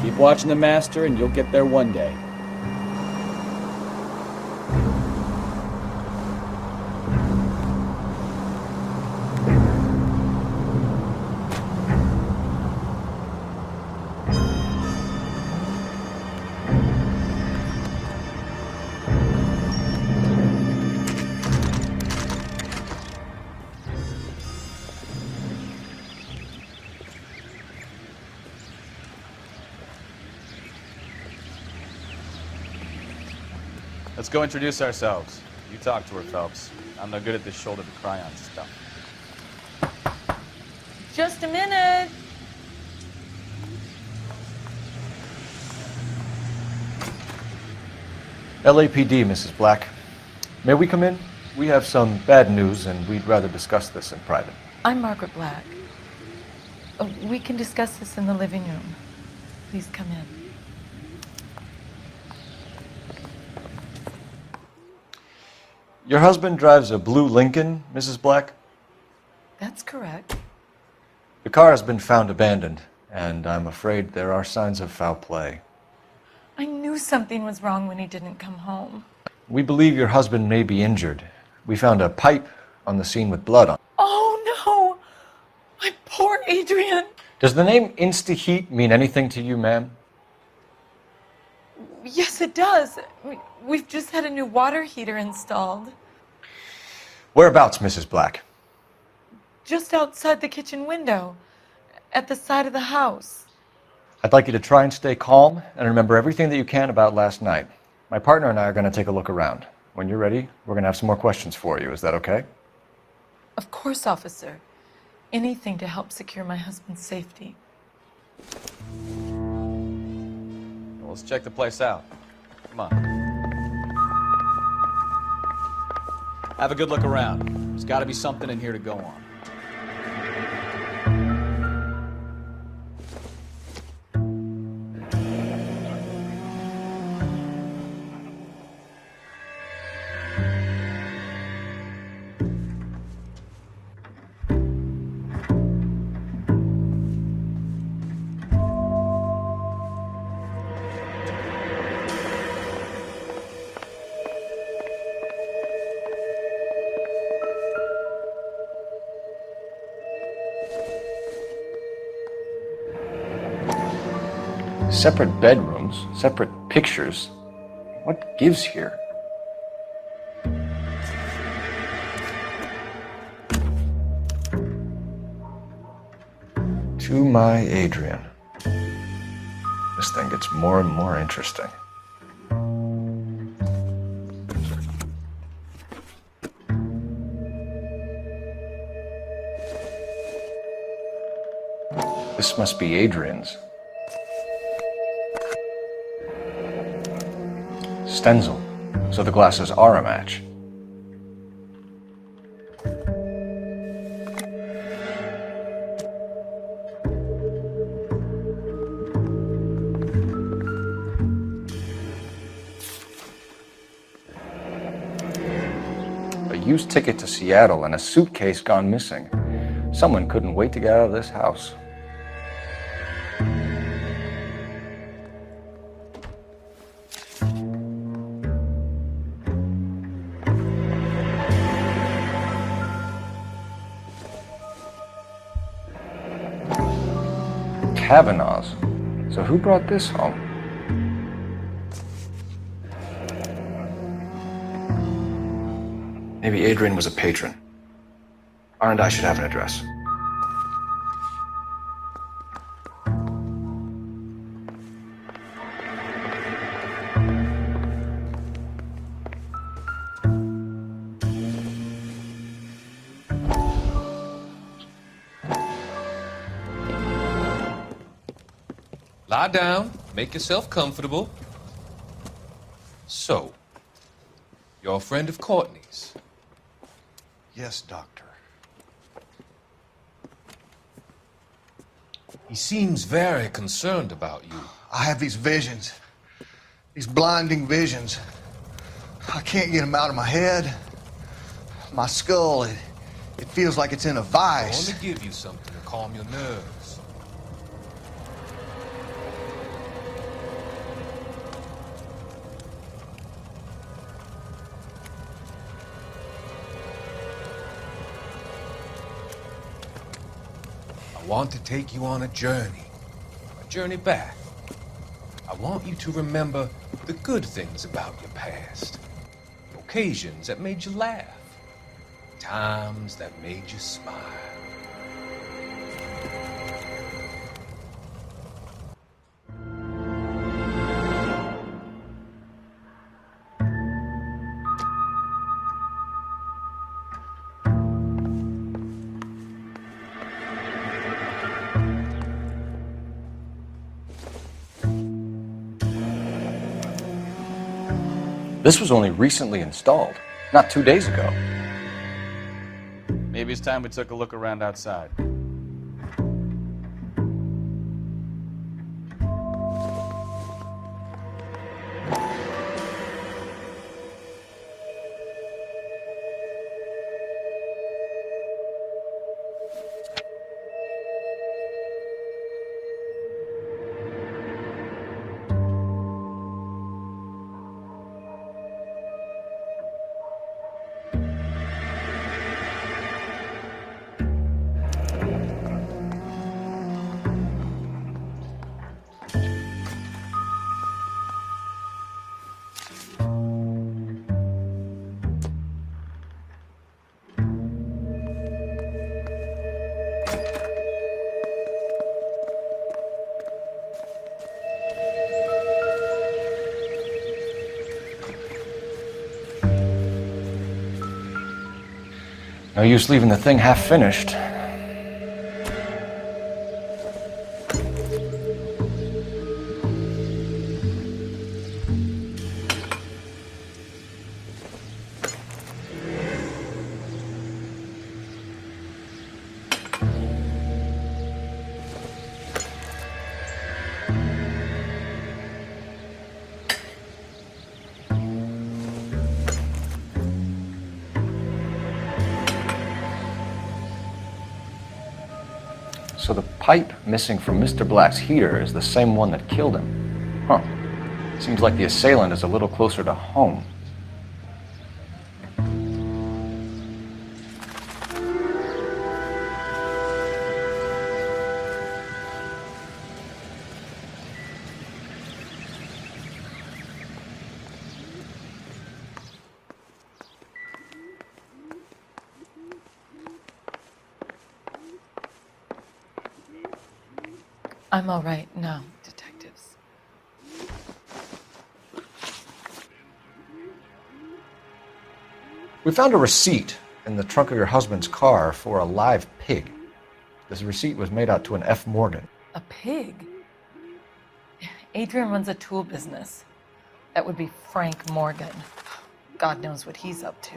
Keep watching the master and you'll get there one day. Let's go introduce ourselves. You talk to her, Phelps. I'm no good at this shoulder to cry on stuff. Just a minute. LAPD, Mrs. Black. May we come in? We have some bad news and we'd rather discuss this in private. I'm Margaret Black. We can discuss this in the living room. Please come in. Your husband drives a blue Lincoln, Mrs. Black? That's correct. The car has been found abandoned, and I'm afraid there are signs of foul play. I knew something was wrong when he didn't come home. We believe your husband may be injured. We found a pipe on the scene with blood on it. Oh no! My poor Adrian! Does the name Insta-Heat mean anything to you, ma'am? Yes, it does. We've just had a new water heater installed. Whereabouts, Mrs. Black? Just outside the kitchen window, at the side of the house. I'd like you to try and stay calm and remember everything that you can about last night. My partner and I are going to take a look around. When you're ready, we're going to have some more questions for you. Is that okay? Of course, officer. Anything to help secure my husband's safety. Well, let's check the place out. Come on. Have a good look around. There's got to be something in here to go on. Separate bedrooms, separate pictures. What gives here? To my Adrian. This thing gets more and more interesting. This must be Adrian's. Stenzel. So the glasses are a match. A used ticket to Seattle and a suitcase gone missing. Someone couldn't wait to get out of this house. Kavanaugh's. So who brought this home? Maybe Adrian was a patron. R&I should have an address. Lie down, make yourself comfortable. So, you're a friend of Courtney's? Yes, Doctor. He seems very concerned about you. I have these visions. These blinding visions. I can't get them out of my head. My skull, it feels like it's in a vice. I want to give you something to calm your nerves. I want to take you on a journey back. I want you to remember the good things about your past, occasions that made you laugh, times that made you smile. This was only recently installed, not 2 days ago. Maybe it's time we took a look around outside. No use leaving the thing half finished. So the pipe missing from Mr. Black's heater is the same one that killed him. Huh. Seems like the assailant is a little closer to home. I'm all right now, detectives. We found a receipt in the trunk of your husband's car for a live pig. This receipt was made out to an F. Morgan. A pig? Adrian runs a tool business. That would be Frank Morgan. God knows what he's up to.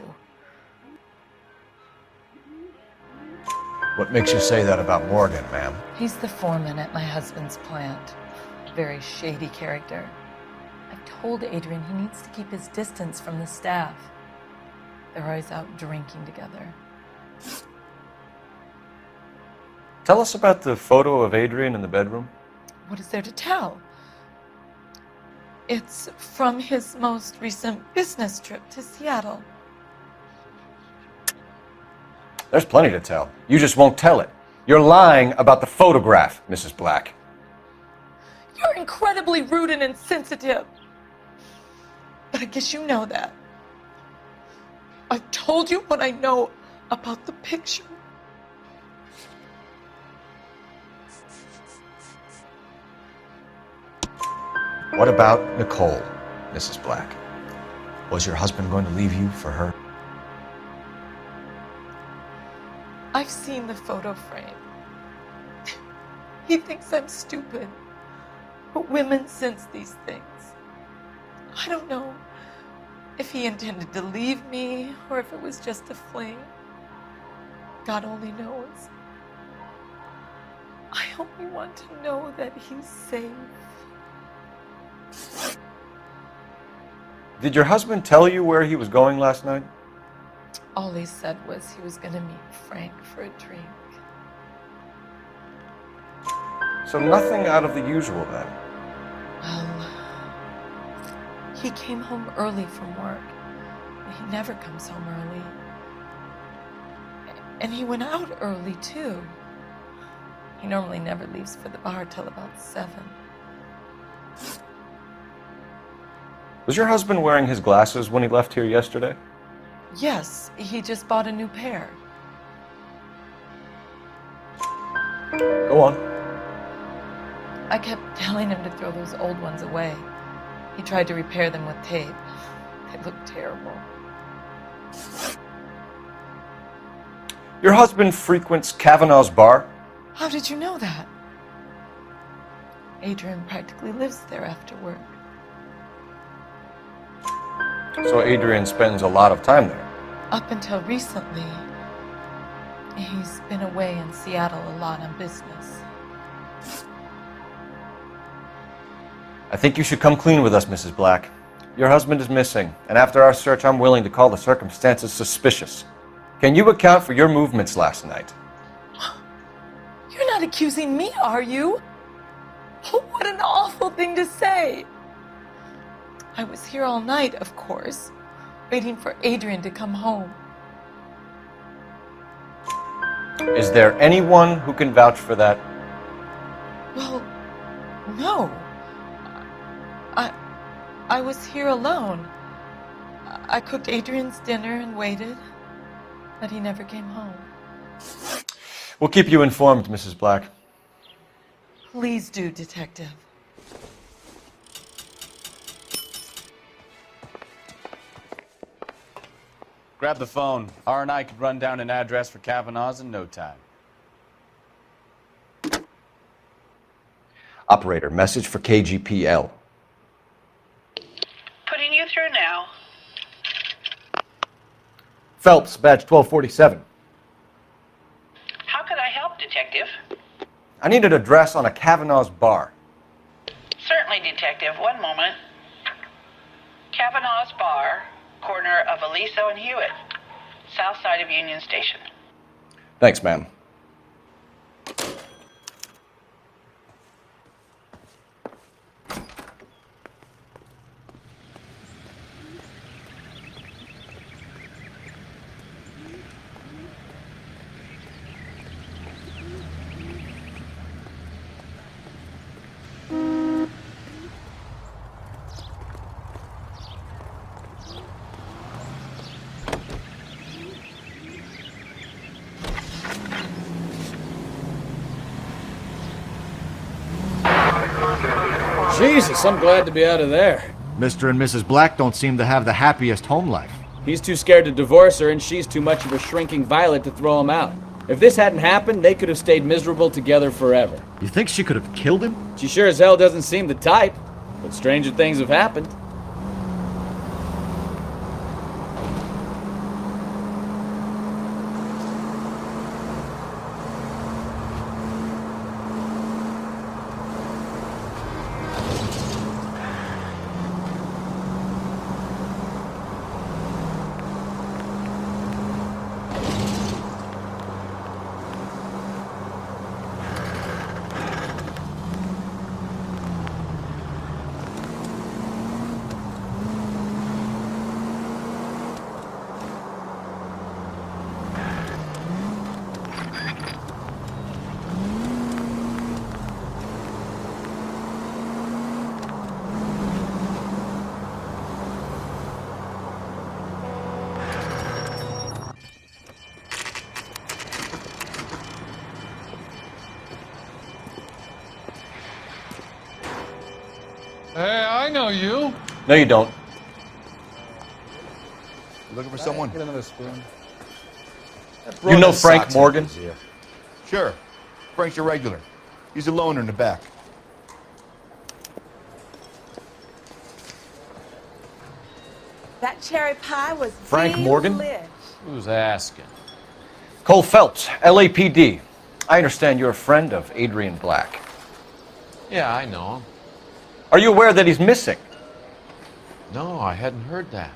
What makes you say that about Morgan, ma'am? He's the foreman at my husband's plant. Very shady character. I've told Adrian he needs to keep his distance from the staff. They're always out drinking together. Tell us about the photo of Adrian in the bedroom. What is there to tell? It's from his most recent business trip to Seattle. There's plenty to tell. You just won't tell it. You're lying about the photograph, Mrs. Black. You're incredibly rude and insensitive. But I guess you know that. I've told you what I know about the picture. What about Nicole, Mrs. Black? Was your husband going to leave you for her? I've seen the photo frame. He thinks I'm stupid. But women sense these things. I don't know if he intended to leave me or if it was just a fling. God only knows. I only want to know that he's safe. Did your husband tell you where he was going last night? All he said was he was going to meet Frank for a drink. So nothing out of the usual then. Well, he came home early from work. He never comes home early. And he went out early, too. He normally never leaves for the bar till about 7. Was your husband wearing his glasses when he left here yesterday? Yes, he just bought a new pair. Go on. I kept telling him to throw those old ones away. He tried to repair them with tape. They looked terrible. Your husband frequents Kavanaugh's bar? How did you know that? Adrian practically lives there after work. So Adrian spends a lot of time there. Up until recently, he's been away in Seattle a lot on business. I think you should come clean with us, Mrs. Black. Your husband is missing, and after our search, I'm willing to call the circumstances suspicious. Can you account for your movements last night? You're not accusing me, are you? Oh, what an awful thing to say. I was here all night, of course, waiting for Adrian to come home. Is there anyone who can vouch for that? Well, no. I was here alone. I cooked Adrian's dinner and waited, but he never came home. We'll keep you informed, Mrs. Black. Please do, Detective. Grab the phone. R&I could run down an address for Kavanaugh's in no time. Operator, message for KGPL. Putting you through now. Phelps, badge 1247. How could I help, Detective? I need an address on a Kavanaugh's bar. Certainly, Detective. One moment. Kavanaugh's Bar, corner of Aliso and Hewitt, south side of Union Station. Thanks, ma'am. Jesus, I'm glad to be out of there. Mr. and Mrs. Black don't seem to have the happiest home life. He's too scared to divorce her, and she's too much of a shrinking violet to throw him out. If this hadn't happened, they could have stayed miserable together forever. You think she could have killed him? She sure as hell doesn't seem the type, but stranger things have happened. Hey, I know you. No, you don't. Looking for someone? Get another spoon. You know Frank Morgan? Sure. Frank's your regular. He's a loner in the back. That cherry pie was Frank Morgan? delish. Who's asking? Cole Phelps, LAPD. I understand you're a friend of Adrian Black. Yeah, I know him. Are you aware that he's missing? No, I hadn't heard that.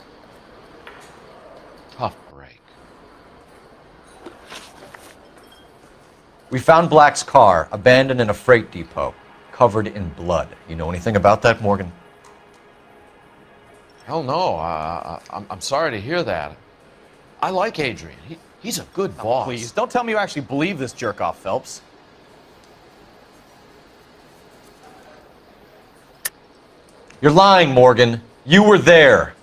Tough break. We found Black's car abandoned in a freight depot, covered in blood. You know anything about that, Morgan? Hell no. I'm sorry to hear that. I like Adrian. He's a good boss. Please, don't tell me you actually believe this jerk-off, Phelps. You're lying, Morgan. You were there.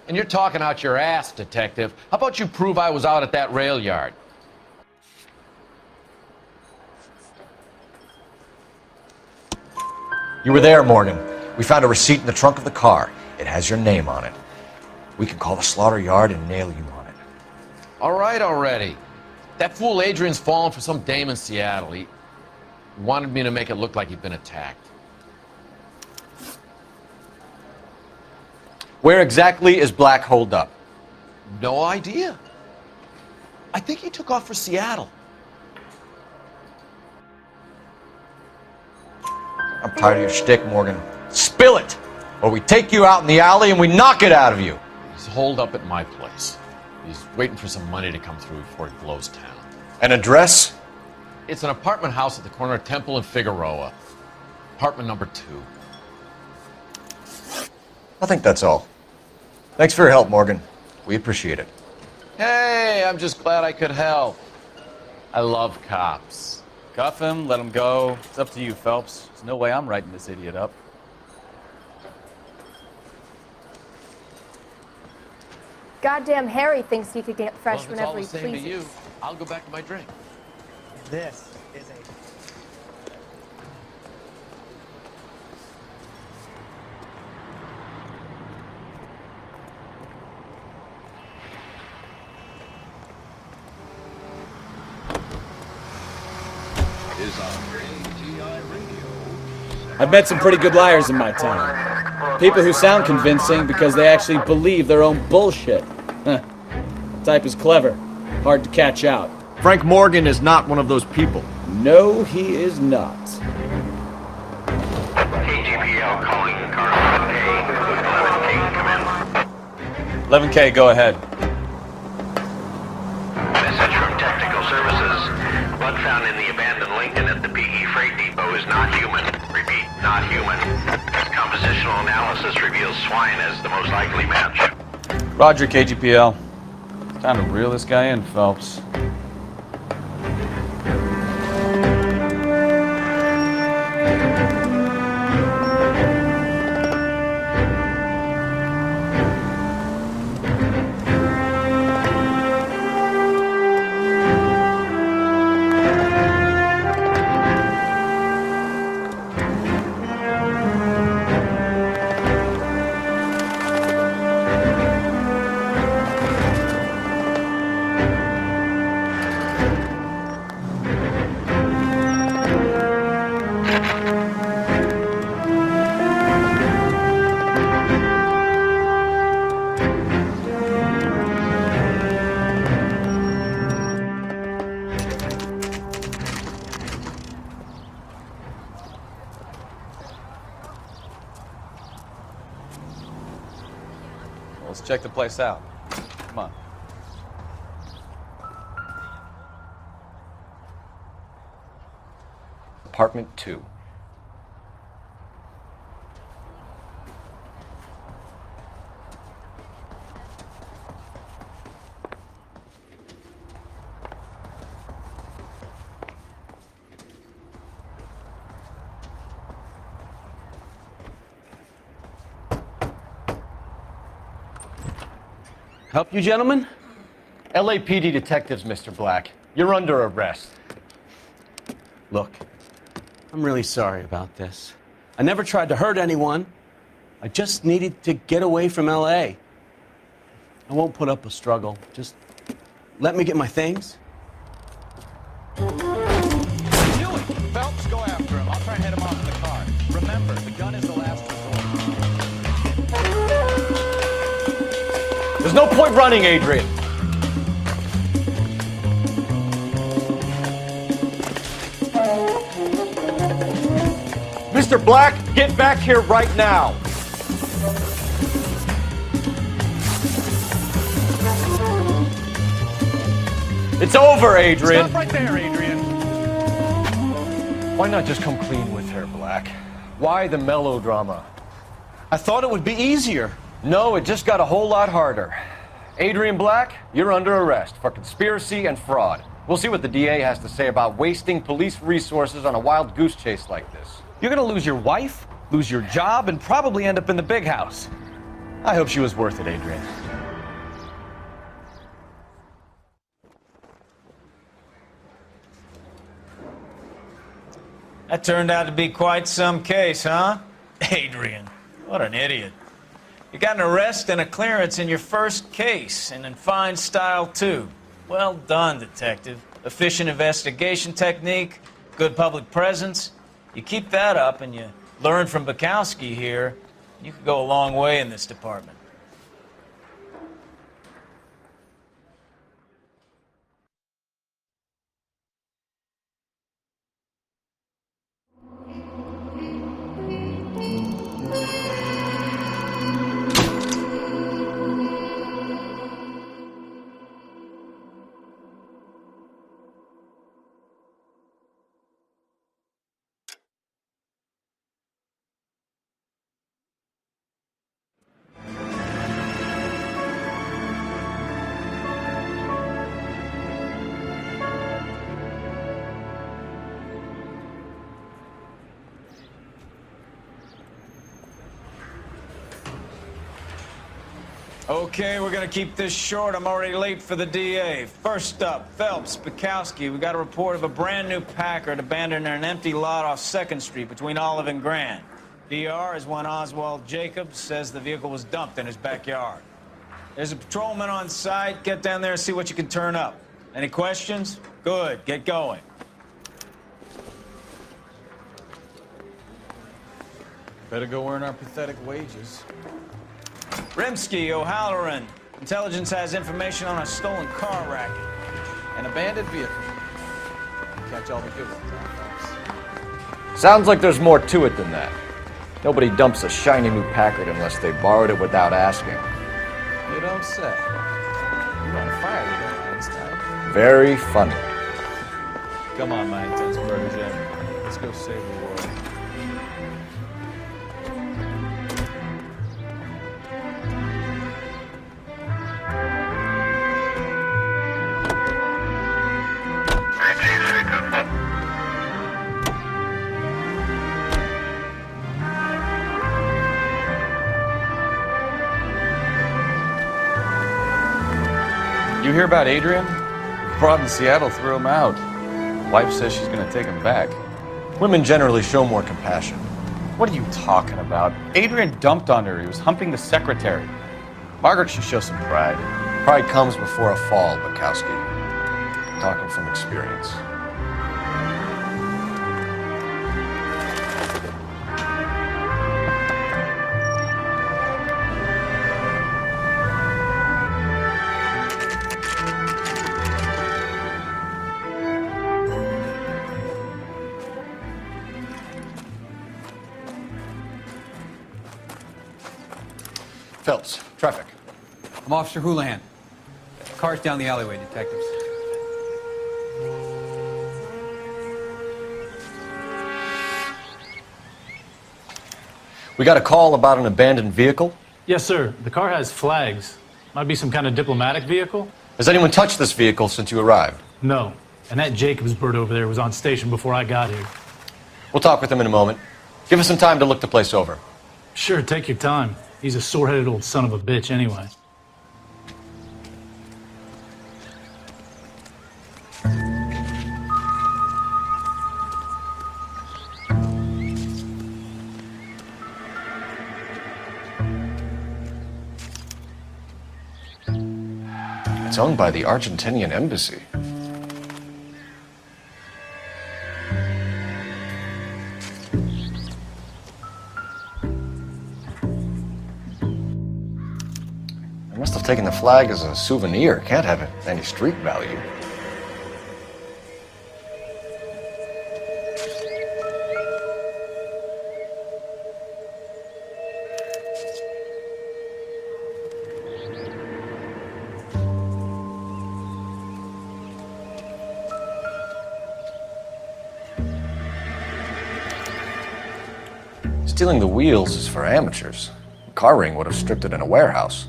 And you're talking out your ass, detective. How about you prove I was out at that rail yard? You were there, Morgan. We found a receipt in the trunk of the car. It has your name on it. We can call the slaughter yard and nail you on it. All right already. That fool Adrian's fallen for some dame in Seattle. He wanted me to make it look like he'd been attacked. Where exactly is Black holed up? No idea. I think he took off for Seattle. I'm tired of your shtick, Morgan. Spill it! Or we take you out in the alley and we knock it out of you! He's holed up at my place. He's waiting for some money to come through before he blows town. An address? It's an apartment house at the corner of Temple and Figueroa. Apartment number 2. I think that's all. Thanks for your help, Morgan. We appreciate it. Hey, I'm just glad I could help. I love cops. Cuff him, let him go. It's up to you, Phelps. There's no way I'm writing this idiot up. Goddamn Harry thinks he could get fresh Well, if it's all whenever the he same to pleases. you, I'll go back to my drink. This is a I've met some pretty good liars in my time. People who sound convincing because they actually believe their own bullshit. Huh. The type is clever, hard to catch out. Frank Morgan is not one of those people. No, he is not. KGPL calling car 11K. 11K, come in. 11K, go ahead. Message from Technical Services. Blood found in the abandoned Lincoln at the PE Freight Depot is not human. Repeat, not human. Compositional analysis reveals swine as the most likely match. Roger, KGPL. Time to reel this guy in, Phelps. Let's check the place out. Come on. Apartment 2. Help you, gentlemen? LAPD detectives, Mr. Black. You're under arrest. Look, I'm really sorry about this. I never tried to hurt anyone. I just needed to get away from LA. I won't put up a struggle. Just let me get my things. What are you doing? Phelps, go after him. I'll try and head him off in the car. Remember, the gun is the last resort. There's no point running, Adrian. Mr. Black, get back here right now. It's over, Adrian. Stop right there, Adrian. Why not just come clean with her, Black? Why the melodrama? I thought it would be easier. No, it just got a whole lot harder. Adrian Black, you're under arrest for conspiracy and fraud. We'll see what the DA has to say about wasting police resources on a wild goose chase like this. You're gonna lose your wife, lose your job, and probably end up in the big house. I hope she was worth it, Adrian. That turned out to be quite some case, huh? Adrian, what an idiot. You got an arrest and a clearance in your first case, and in fine style, too. Well done, detective. Efficient investigation technique, good public presence. You keep that up and you learn from Bukowski here, you could go a long way in this department. Okay, we're gonna keep this short. I'm already late for the DA. First up, Phelps, Bukowski. We got a report of a brand new Packard abandoned in an empty lot off 2nd Street between Olive and Grand. DR is one Oswald Jacobs says the vehicle was dumped in his backyard. There's a patrolman on site. Get down there and see what you can turn up. Any questions? Good, get going. Better go earn our pathetic wages. Rimsky, O'Halloran. Intelligence has information on a stolen car racket. An abandoned vehicle. Catch all the good ones, huh, Phelps? Sounds like there's more to it than that. Nobody dumps a shiny new Packard unless they borrowed it without asking. You don't say. You're on fire today, Einstein. Very funny. Come on, my intense protege. Let's go save the world. You hear about Adrian? Broad in Seattle threw him out. Wife says she's gonna take him back. Women generally show more compassion. What are you talking about? Adrian dumped on her. He was humping the secretary. Margaret should show some pride. Pride comes before a fall, Bukowski. I'm talking from experience. Phelps, traffic. I'm Officer Houlihan. Car's down the alleyway, detectives. We got a call about an abandoned vehicle. Yes, sir. The car has flags. Might be some kind of diplomatic vehicle. Has anyone touched this vehicle since you arrived? No. And that Jacobs bird over there was on station before I got here. We'll talk with him in a moment. Give us some time to look the place over. Sure, take your time. He's a sore-headed old son of a bitch anyway. It's owned by the Argentinian embassy. I must have taken the flag as a souvenir. Can't have any street value. Stealing the wheels is for amateurs. A car ring would have stripped it in a warehouse.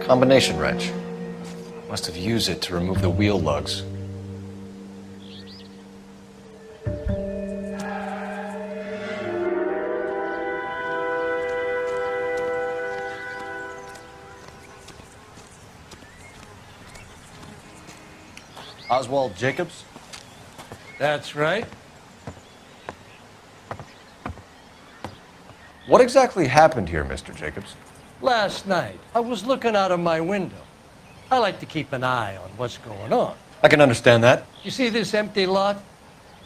Combination wrench. Must have used it to remove the wheel lugs. Oswald Jacobs? That's right. What exactly happened here, Mr. Jacobs? Last night, I was looking out of my window. I like to keep an eye on what's going on. I can understand that. You see this empty lot?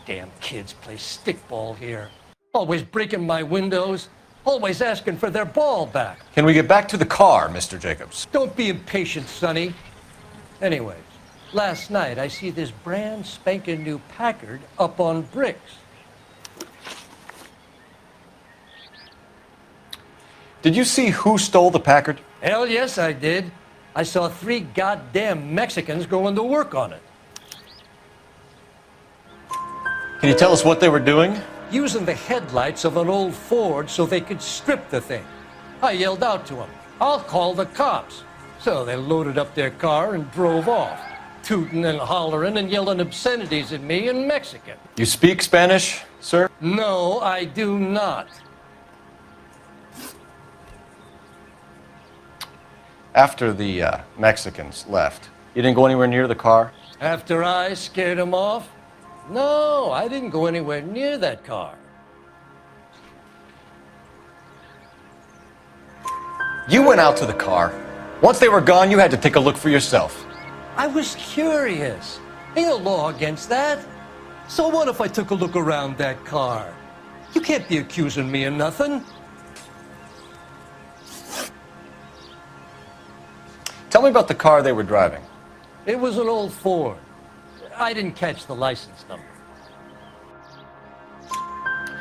Damn kids play stickball here. Always breaking my windows. Always asking for their ball back. Can we get back to the car, Mr. Jacobs? Don't be impatient, Sonny. Anyways, last night I see this brand spanking new Packard up on bricks. Did you see who stole the Packard? Hell yes, I did. I saw 3 goddamn Mexicans going to work on it. Can you tell us what they were doing? Using the headlights of an old Ford so they could strip the thing. I yelled out to them, "I'll call the cops." So they loaded up their car and drove off, tooting and hollering and yelling obscenities at me in Mexican. You speak Spanish, sir? No, I do not. After the Mexicans left, you didn't go anywhere near the car? After I scared them off? No, I didn't go anywhere near that car. You went out to the car. Once they were gone, you had to take a look for yourself. I was curious. Ain't no law against that. So what if I took a look around that car? You can't be accusing me of nothing. Tell me about the car they were driving. It was an old Ford. I didn't catch the license number.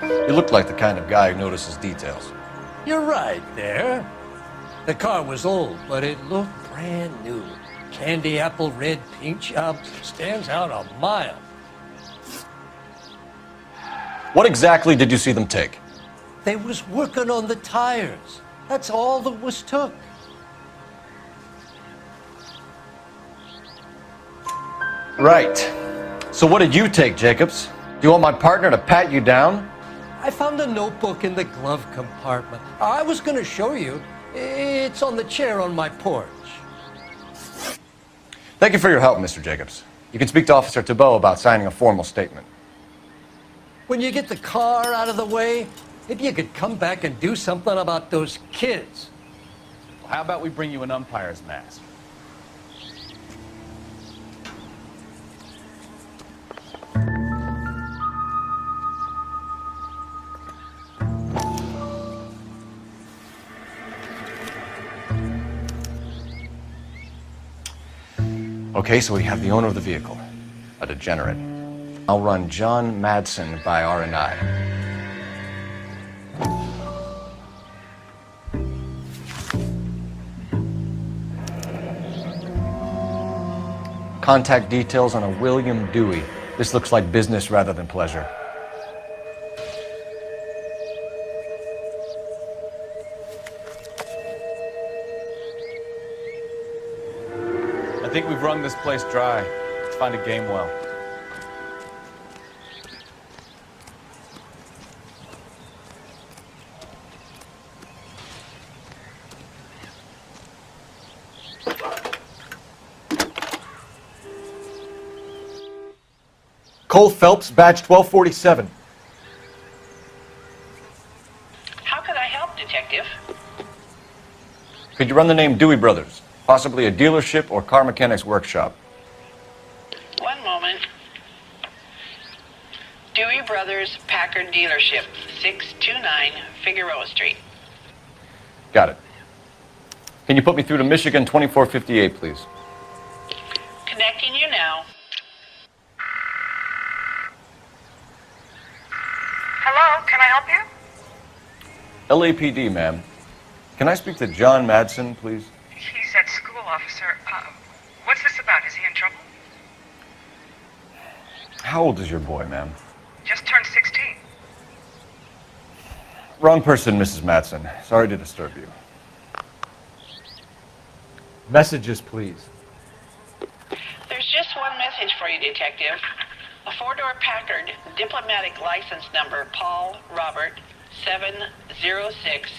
You look like the kind of guy who notices details. You're right there. The car was old, but it looked brand new. Candy apple red paint job stands out a mile. What exactly did you see them take? They was working on the tires. That's all that was took. Right. So what did you take, Jacobs? Do you want my partner to pat you down? I found a notebook in the glove compartment. I was going to show you. It's on the chair on my porch. Thank you for your help, Mr. Jacobs. You can speak to Officer Thibault about signing a formal statement. When you get the car out of the way, maybe you could come back and do something about those kids. Well, how about we bring you an umpire's mask? Okay, so we have the owner of the vehicle, a degenerate. I'll run John Madsen by R&I. Contact details on a William Dewey. This looks like business rather than pleasure. I think we've wrung this place dry. Let's find a game well. Cole Phelps, badge 1247. How could I help, Detective? Could you run the name Dewey Brothers? Possibly a dealership or car mechanics workshop. One moment. Dewey Brothers Packard Dealership, 629 Figueroa Street. Got it. Can you put me through to Michigan 2458, please? Connecting you now. Hello, can I help you? LAPD, ma'am. Can I speak to John Madsen, please? He's at school, officer. What's this about? Is he in trouble? How old is your boy, ma'am? Just turned 16. Wrong person, Mrs. Madsen. Sorry to disturb you. Messages, please. There's just one message for you, Detective. A four-door Packard, diplomatic license number Paul Robert 706,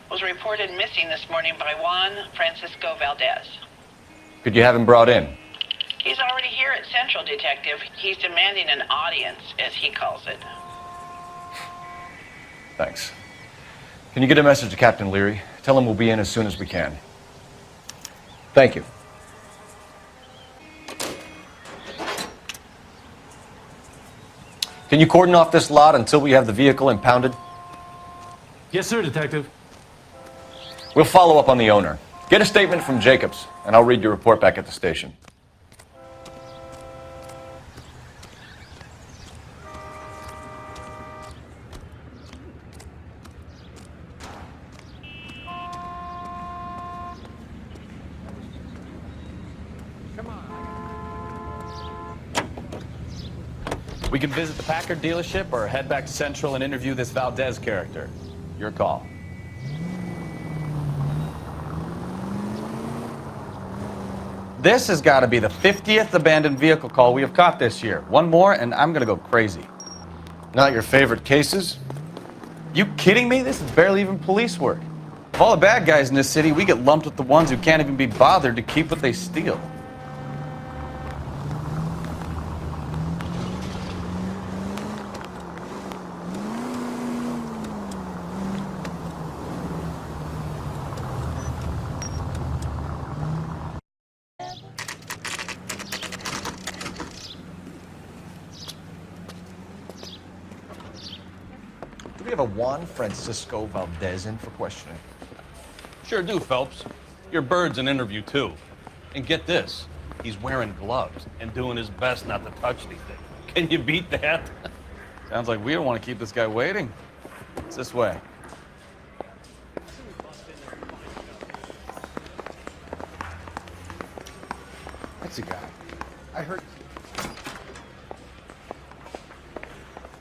was reported missing this morning by Juan Francisco Valdez. Could you have him brought in? He's already here at Central, Detective. He's demanding an audience, as he calls it. Thanks. Can you get a message to Captain Leary? Tell him we'll be in as soon as we can. Thank you. Can you cordon off this lot until we have the vehicle impounded? Yes, sir, Detective. We'll follow up on the owner. Get a statement from Jacobs, and I'll read your report back at the station. We can visit the Packard dealership or head back to Central and interview this Valdez character. Your call. This has got to be the 50th abandoned vehicle call we have caught this year. One more and I'm going to go crazy. Not your favorite cases? You kidding me? This is barely even police work. Of all the bad guys in this city, we get lumped with the ones who can't even be bothered to keep what they steal. Do we have a Juan Francisco Valdez in for questioning? Sure do, Phelps. Your bird's an interview, too. And get this, he's wearing gloves and doing his best not to touch anything. Can you beat that? Sounds like we don't want to keep this guy waiting. It's this way. What's he got? I heard...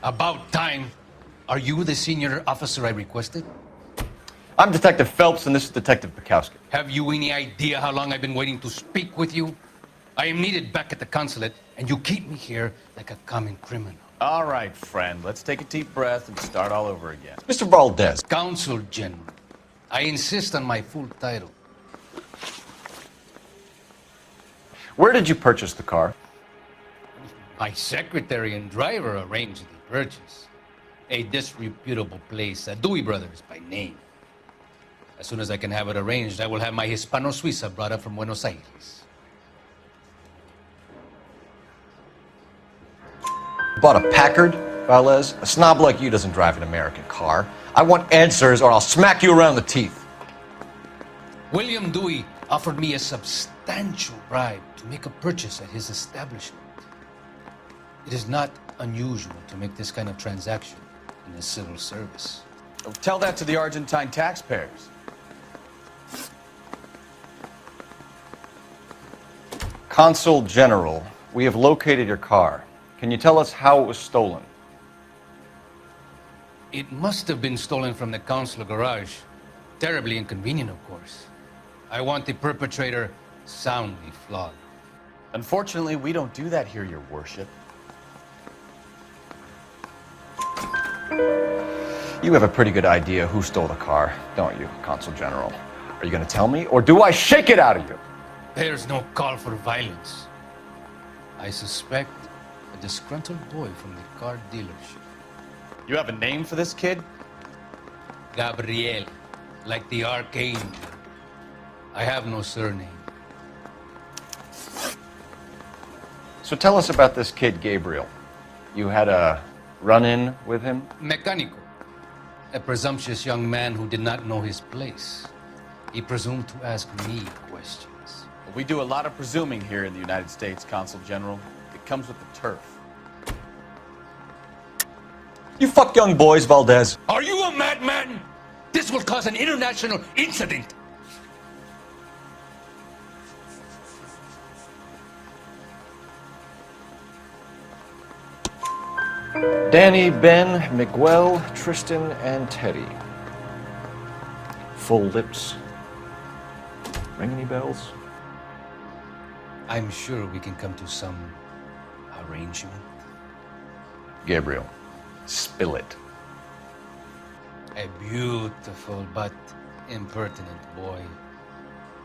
About time. Are you the senior officer I requested? I'm Detective Phelps, and this is Detective Bukowski. Have you any idea how long I've been waiting to speak with you? I am needed back at the consulate, and you keep me here like a common criminal. All right, friend. Let's take a deep breath and start all over again. Mr. Valdez. Consul General. I insist on my full title. Where did you purchase the car? My secretary and driver arranged the purchase. A disreputable place, Dewey Brothers by name. As soon as I can have it arranged, I will have my Hispano Suiza brought up from Buenos Aires. Bought a Packard, Valdez? A snob like you doesn't drive an American car. I want answers or I'll smack you around the teeth. William Dewey offered me a substantial bribe to make a purchase at his establishment. It is not unusual to make this kind of transaction in the civil service. Tell that to the Argentine taxpayers. Consul General, we have located your car. Can you tell us how it was stolen? It must have been stolen from the consular garage. Terribly inconvenient, of course. I want the perpetrator soundly flogged. Unfortunately, we don't do that here, Your Worship. You have a pretty good idea who stole the car, don't you, Consul General? Are you going to tell me, or do I shake it out of you? There's no call for violence. I suspect a disgruntled boy from the car dealership. You have a name for this kid? Gabriel, like the archangel. I have no surname. So tell us about this kid, Gabriel. You had a run-in with him? Mecánico. A presumptuous young man who did not know his place. He presumed to ask me questions. We do a lot of presuming here in the United States, Consul General. It comes with the turf. You fuck young boys, Valdez. Are you a madman? This will cause an international incident. Danny, Ben, Miguel, Tristan, and Teddy. Full lips. Ring any bells? I'm sure we can come to some arrangement. Gabriel, spill it. A beautiful but impertinent boy.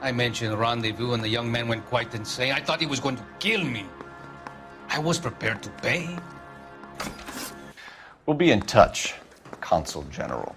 I mentioned rendezvous and the young man went quite insane. I thought he was going to kill me. I was prepared to pay. We'll be in touch, Consul General.